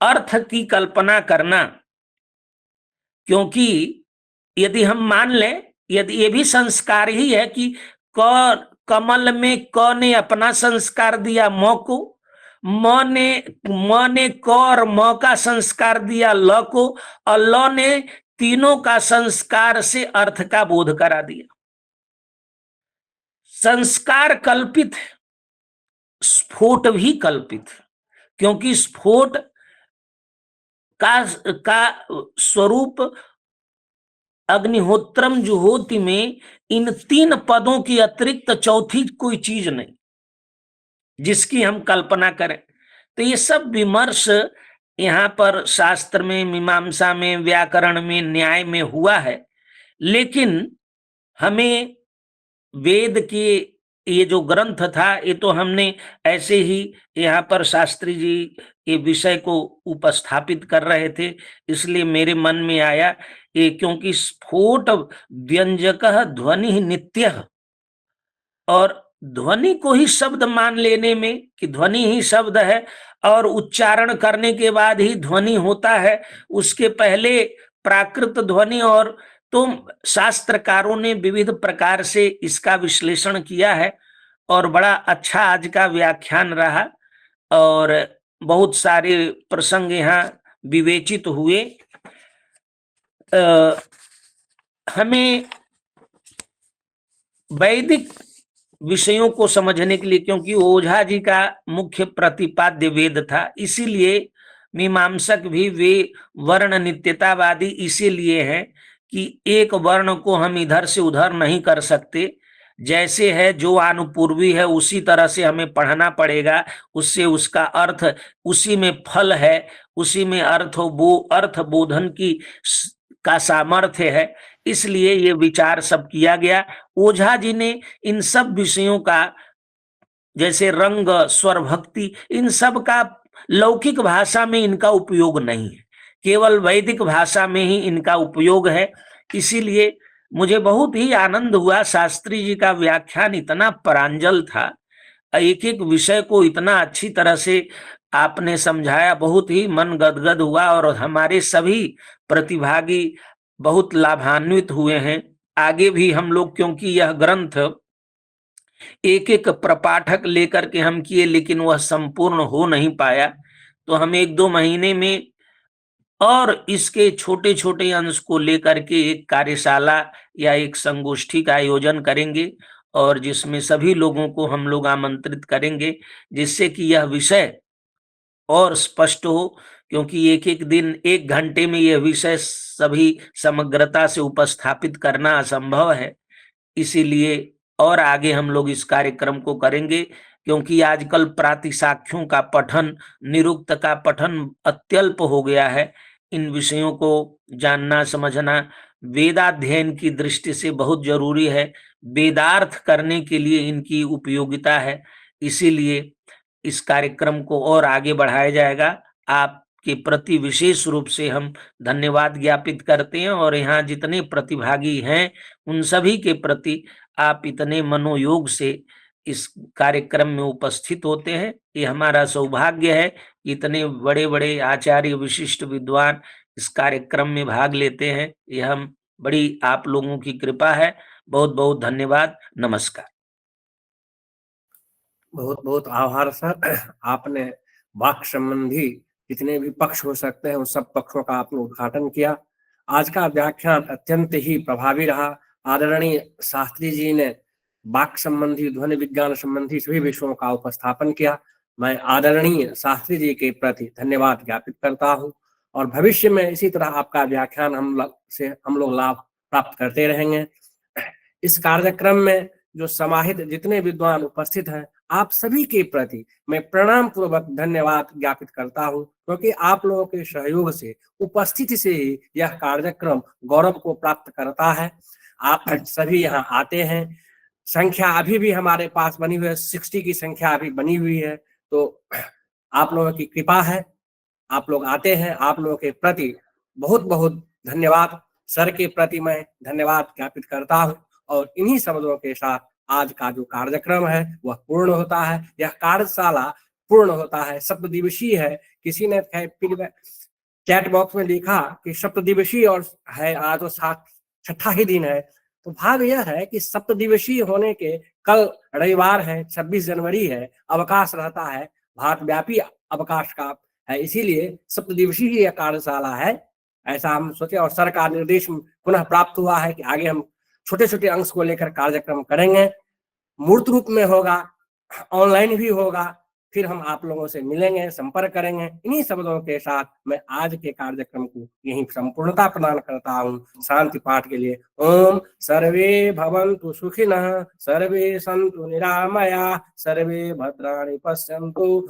अर्थ की कल्पना करना, क्योंकि यदि हम मान लें, यदि ये भी संस्कार ही है कि कमल में क ने अपना संस्कार दिया म को, म ने क और म का संस्कार दिया ल को, और ल ने तीनों का संस्कार से अर्थ का बोध करा दिया। संस्कार कल्पित है, स्फोट भी कल्पित है, क्योंकि स्फोट का स्वरूप अग्निहोत्रम जुहोति में इन 3 पदों की अतिरिक्त चौथी कोई चीज नहीं जिसकी हम कल्पना करें। तो ये सब विमर्श यहाँ पर शास्त्र में, मीमांसा में, व्याकरण में, न्याय में हुआ है। लेकिन हमें वेद के ये जो ग्रंथ था, ये तो हमने ऐसे ही यहाँ पर शास्त्री जी ये विषय को उपस्थापित कर रहे थे, इसलिए मेरे मन में आया ये, क्योंकि स्फोट व्यंजक ध्वनि नित्य, और ध्वनि को ही शब्द मान लेने में कि ध्वनि ही शब्द है और उच्चारण करने के बाद ही ध्वनि होता है, उसके पहले प्राकृत ध्वनि। और तो शास्त्रकारों ने विविध प्रकार से इसका विश्लेषण किया है, और बड़ा अच्छा आज का व्याख्यान रहा, और बहुत सारे प्रसंग यहाँ विवेचित हुए। हमें वैदिक विषयों को समझने के लिए, क्योंकि ओझा जी का मुख्य प्रतिपाद्य वेद था, इसीलिए मीमांसक भी वे वर्ण नित्यतावादी इसीलिए हैं कि एक वर्ण को हम इधर से उधर नहीं कर सकते, जैसे है जो अनुपूर्वी है उसी तरह से हमें पढ़ना पड़ेगा, उससे उसका अर्थ, उसी में फल है, उसी में अर्थ बोधन का सामर्थ्य है। इसलिए ये विचार सब किया गया। ओझा जी ने इन सब विषयों का, जैसे रंग, स्वर, भक्ति, इन सब का लौकिक भाषा में इनका उपयोग नहीं है, केवल वैदिक भाषा में ही इनका उपयोग है। इसीलिए मुझे बहुत ही आनंद हुआ, शास्त्री जी का व्याख्यान इतना प्रांजल था, एक एक विषय को इतना अच्छी तरह से आपने समझाया, बहुत ही मन गदगद हुआ, और हमारे सभी प्रतिभागी बहुत लाभान्वित हुए हैं। आगे भी हम लोग, क्योंकि यह ग्रंथ एक एक प्रपाठक लेकर के हम किए, लेकिन वह संपूर्ण हो नहीं पाया, तो हम 1-2 महीने में और इसके छोटे छोटे अंश को लेकर के एक कार्यशाला या एक संगोष्ठी का आयोजन करेंगे और जिसमें सभी लोगों को हम लोग आमंत्रित करेंगे, जिससे कि यह विषय और स्पष्ट हो, क्योंकि एक एक दिन 1 घंटे में यह विषय सभी समग्रता से उपस्थापित करना असंभव है। इसीलिए और आगे हम लोग इस कार्यक्रम को करेंगे, क्योंकि आजकल प्रातिशाख्यों का पठन, निरुक्त का पठन अत्यल्प हो गया है। इन विषयों को जानना समझना वेदाध्ययन की दृष्टि से बहुत जरूरी है। वेदार्थ करने के लिए इनकी उपयोगिता है। इसीलिए इस कार्यक्रम को और आगे बढ़ाया जाएगा। आपके प्रति विशेष रूप से हम धन्यवाद ज्ञापित करते हैं और यहाँ जितने प्रतिभागी हैं उन सभी के प्रति आप इतने मनोयोग से इस कार्यक्रम में उपस्थित होते हैं। ये हमारा सौभाग्य है कि इतने बड़े बड़े आचार्य विशिष्ट विद्वान इस कार्यक्रम में भाग लेते हैं। यह हम बड़ी आप लोगों की कृपा है। बहुत बहुत धन्यवाद। नमस्कार। बहुत बहुत आभार सर। आपने वाक संबंधी जितने भी पक्ष हो सकते हैं उन सब पक्षों का आपने उद्घाटन किया। आज का व्याख्यान अत्यंत ही प्रभावी रहा। आदरणीय शास्त्री जी ने वाक संबंधी, ध्वनि विज्ञान संबंधी सभी विषयों का उपस्थापन किया। मैं आदरणीय शास्त्री जी के प्रति धन्यवाद ज्ञापित करता हूँ और भविष्य में इसी तरह आपका व्याख्यान हम लोग लाभ प्राप्त करते रहेंगे। इस कार्यक्रम में जो समाहित जितने विद्वान उपस्थित हैं, आप सभी के प्रति मैं प्रणाम पूर्वक धन्यवाद ज्ञापित करता हूं, क्योंकि आप लोगों के सहयोग से, उपस्थिति से ही यह कार्यक्रम गौरव को प्राप्त करता है। आप सभी यहाँ आते हैं। संख्या अभी भी हमारे पास बनी हुई है, 60 की संख्या अभी बनी हुई है। तो आप लोगों की कृपा है, आप लोग आते हैं। आप लोगों के प्रति बहुत बहुत धन्यवाद। सर के प्रति मैं धन्यवाद ज्ञापित करता हूँ और इन्हीं शब्दों के साथ आज का जो कार्यक्रम है वह पूर्ण होता है। यह कार्यशाला पूर्ण होता है, सप्तदिवसीय है। किसी ने चैट बॉक्स में लिखा कि सप्तदिवसीय और है, आज तो 6ठा ही दिन है। तो भाव यह है कि सप्तदिवसीय होने के कल रविवार है, 26 जनवरी है, अवकाश रहता है, भारतव्यापी अवकाश का है। इसीलिए सप्तदिवसीय यह कार्यशाला है, ऐसा हम सोचे। और सर का निर्देश पुनः प्राप्त हुआ है कि आगे हम छोटे छोटे अंश को लेकर कार्यक्रम करेंगे। मूर्त रूप में होगा, ऑनलाइन भी होगा। फिर हम आप लोगों से मिलेंगे, संपर्क करेंगे। इन्हीं शब्दों के साथ मैं आज के कार्यक्रम को यहीं संपूर्णता प्रदान करता हूँ। शांति पाठ के लिए ओम सर्वे भवन्तु सुखिनः, सर्वे सन्तु निरामया, सर्वे भद्राणि पश्यन्तु।